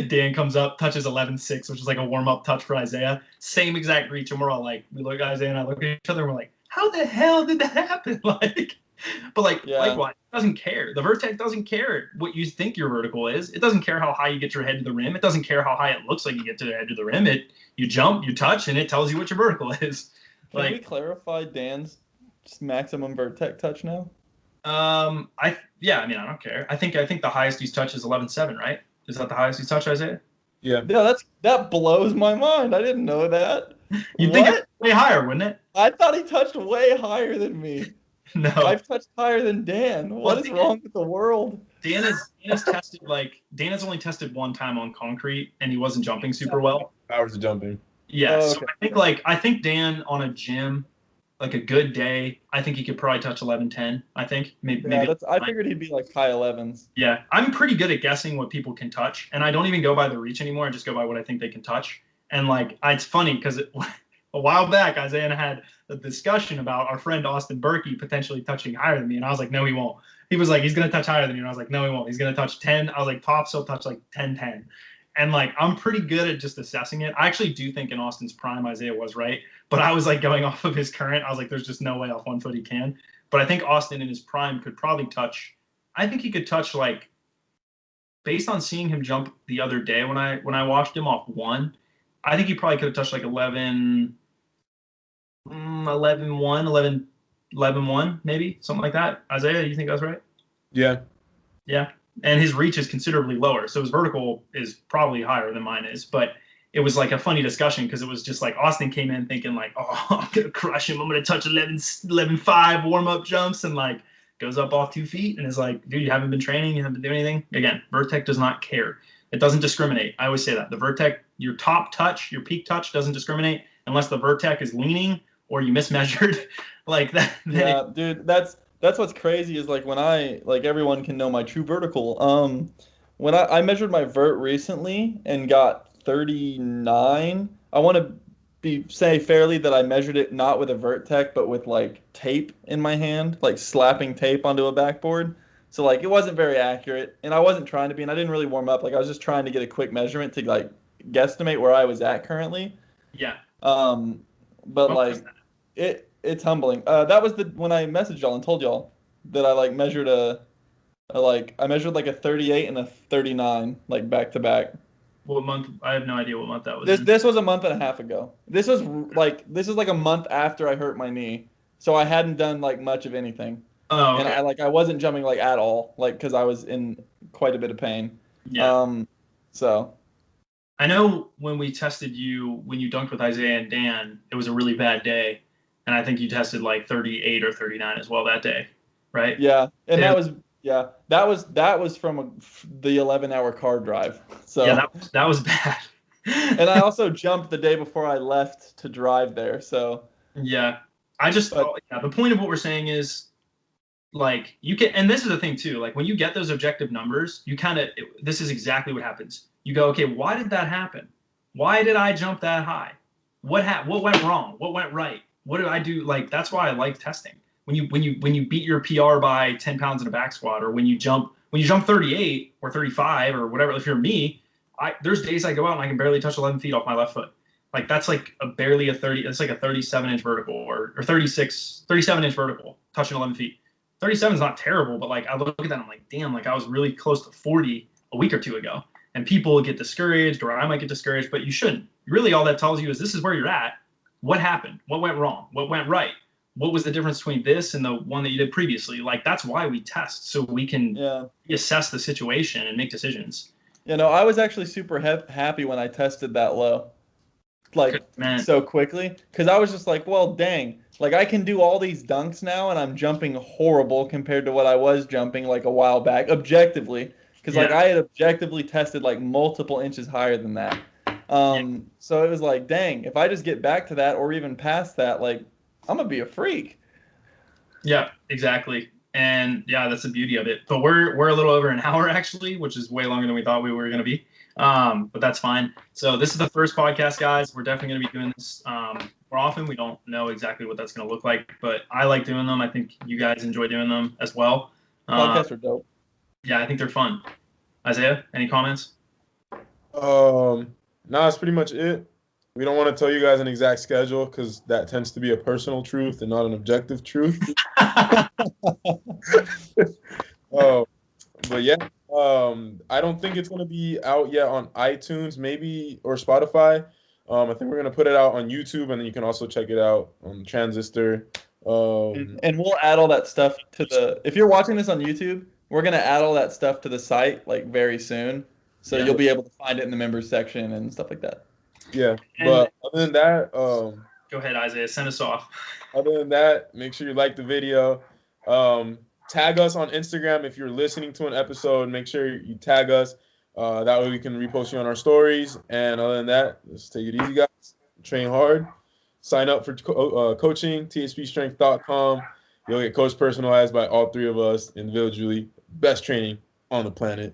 Dan comes up, touches 11.6, which is like a warm-up touch for Isaiah. Same exact reach, and we're all like, we look at Isaiah and I look at each other and we're like, how the hell did that happen? Likewise, it doesn't care. The Vertec doesn't care what you think your vertical is. It doesn't care how high you get your head to the rim. It doesn't care how high it looks like you get to the edge of the rim. You jump, you touch, and it tells you what your vertical is. Can we clarify Dan's maximum Vertec touch now? I don't care. I think the highest he's touched is 11.7, right? Is that the highest he's touched, Isaiah? Yeah. Yeah, that blows my mind. I didn't know that. You'd think it's way higher, wouldn't it? I thought he touched way higher than me. No. I've touched higher than Dan. What is wrong with the world? Dan has only tested one time on concrete, and he wasn't jumping super well. Hours of jumping. Yeah. Oh, so I think Dan on a gym, like a good day, I think he could probably touch 11.10. I think maybe. I figured he'd be like high 11s. Yeah, I'm pretty good at guessing what people can touch, and I don't even go by the reach anymore. I just go by what I think they can touch. And like, it's funny because a while back, Isaiah and I had a discussion about our friend Austin Berkey potentially touching higher than me, and I was like, no, he won't. He was like, he's gonna touch higher than you, and I was like, no, he won't. He's gonna touch 10. I was like, tops he'll touch like 10.10. And like, I'm pretty good at just assessing it. I actually do think in Austin's prime, Isaiah was right. But I was like going off of his current. I was like, there's just no way off 1 foot he can. But I think Austin in his prime could probably touch. I think he could touch like, based on seeing him jump the other day when I watched him off one, I think he probably could have touched like 11.1, 11.1 maybe, something like that. Isaiah, you think that's right? Yeah. Yeah. And his reach is considerably lower. So his vertical is probably higher than mine is. But it was like a funny discussion because it was just like Austin came in thinking like, oh, I'm going to crush him. I'm going to touch 11.5 warm-up jumps and like goes up off 2 feet and is like, dude, you haven't been training. You haven't been doing anything. Again, Vertec does not care. It doesn't discriminate. I always say that. The Vertec, your top touch, your peak touch doesn't discriminate unless the Vertec is leaning or you mismeasured like that. Yeah, dude, that's what's crazy is like when everyone can know my true vertical. When I measured my vert recently and got 39, I want to say fairly that I measured it not with a Vertec but with like tape in my hand, like slapping tape onto a backboard. So like it wasn't very accurate, and I wasn't trying to be, and I didn't really warm up. Like I was just trying to get a quick measurement to like guesstimate where I was at currently. Yeah. But What was like it's humbling. That was when I messaged y'all and told y'all that I like measured I measured like a 38 and a 39 like back to back. What month? I have no idea what month that was. This was a month and a half ago. This is like a month after I hurt my knee, so I hadn't done like much of anything. Oh, And okay. I wasn't jumping like at all, like because I was in quite a bit of pain. Yeah. So I know when we tested you, when you dunked with Isaiah and Dan, it was a really bad day. And I think you tested like 38 or 39 as well that day, right? yeah, and It- that was from the 11-hour car drive. So yeah, that was bad. and I also jumped the day before I left to drive there. So Yeah. I just, yeah, the point of what we're saying is, like, you can, and this is the thing too, like when you get those objective numbers, you kind of, this is exactly what happens. You go, okay, why did that happen? Why did I jump that high? What went wrong? What went right? What did I do? Like, that's why I like testing. When you beat your PR by 10 pounds in a back squat, or when you jump 38 or 35 or whatever, if you're me, there's days I go out and I can barely touch 11 feet off my left foot. Like that's like barely a 30, it's like a 37-inch vertical or 37-inch vertical, touching 11 feet. 37 is not terrible, but like I look at that and I'm like, damn, like I was really close to 40 a week or two ago. And people get discouraged, or I might get discouraged, but you shouldn't. Really, all that tells you is this is where you're at. What happened? What went wrong? What went right? What was the difference between this and the one that you did previously? Like that's why we test, so we can assess the situation and make decisions. You know, I was actually super happy when I tested that low, like so quickly, because I was just like, well, dang, like I can do all these dunks now, and I'm jumping horrible compared to what I was jumping like a while back, objectively, because like I had objectively tested like multiple inches higher than that. So it was like, dang, if I just get back to that or even past that, like I'm gonna be a freak. Yeah, exactly. And yeah, that's the beauty of it. But we're a little over an hour actually, which is way longer than we thought we were going to be. But that's fine. So this is the first podcast, guys. We're definitely going to be doing this more often. We don't know exactly what that's going to look like, but I like doing them. I think you guys enjoy doing them as well. Podcasts are dope. Yeah, I think they're fun. Isaiah, any comments? No, that's pretty much it. We don't want to tell you guys an exact schedule because that tends to be a personal truth and not an objective truth. But yeah, I don't think it's going to be out yet on iTunes, maybe, or Spotify. I think we're going to put it out on YouTube, and then you can also check it out on Transistor. And we'll add all that stuff to if you're watching this on YouTube, we're going to add all that stuff to the site like very soon. So you'll be able to find it in the members section and stuff like that. Yeah, but other than that, go ahead, Isaiah, send us off. Other than that, make sure you like the video. Tag us on Instagram if you're listening to an episode. Make sure you tag us. That way we can repost you on our stories. And other than that, let's take it easy, guys. Train hard. Sign up for coaching, THPStrength.com. You'll get coached personalized by all three of us individually. Best training on the planet.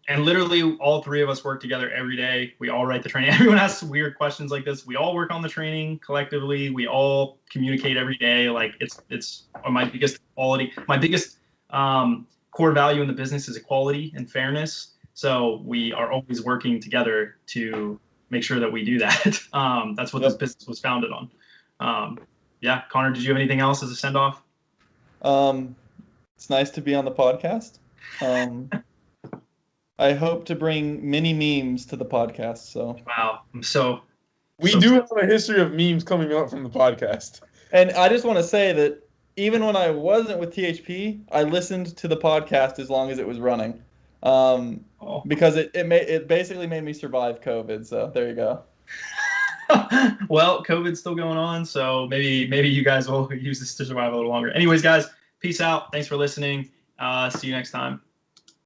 And literally, all three of us work together every day. We all write the training. Everyone asks weird questions like this. We all work on the training collectively. We all communicate every day. Like it's my biggest quality. My biggest core value in the business is equality and fairness. So we are always working together to make sure that we do that. That's what this business was founded on. Yeah, Connor, did you have anything else as a send off? It's nice to be on the podcast. I hope to bring many memes to the podcast. So wow, we do have a history of memes coming up from the podcast. And I just want to say that even when I wasn't with THP, I listened to the podcast as long as it was running, because it basically made me survive COVID. So there you go. Well, COVID's still going on, so maybe you guys will use this to survive a little longer. Anyways, guys, peace out. Thanks for listening. See you next time.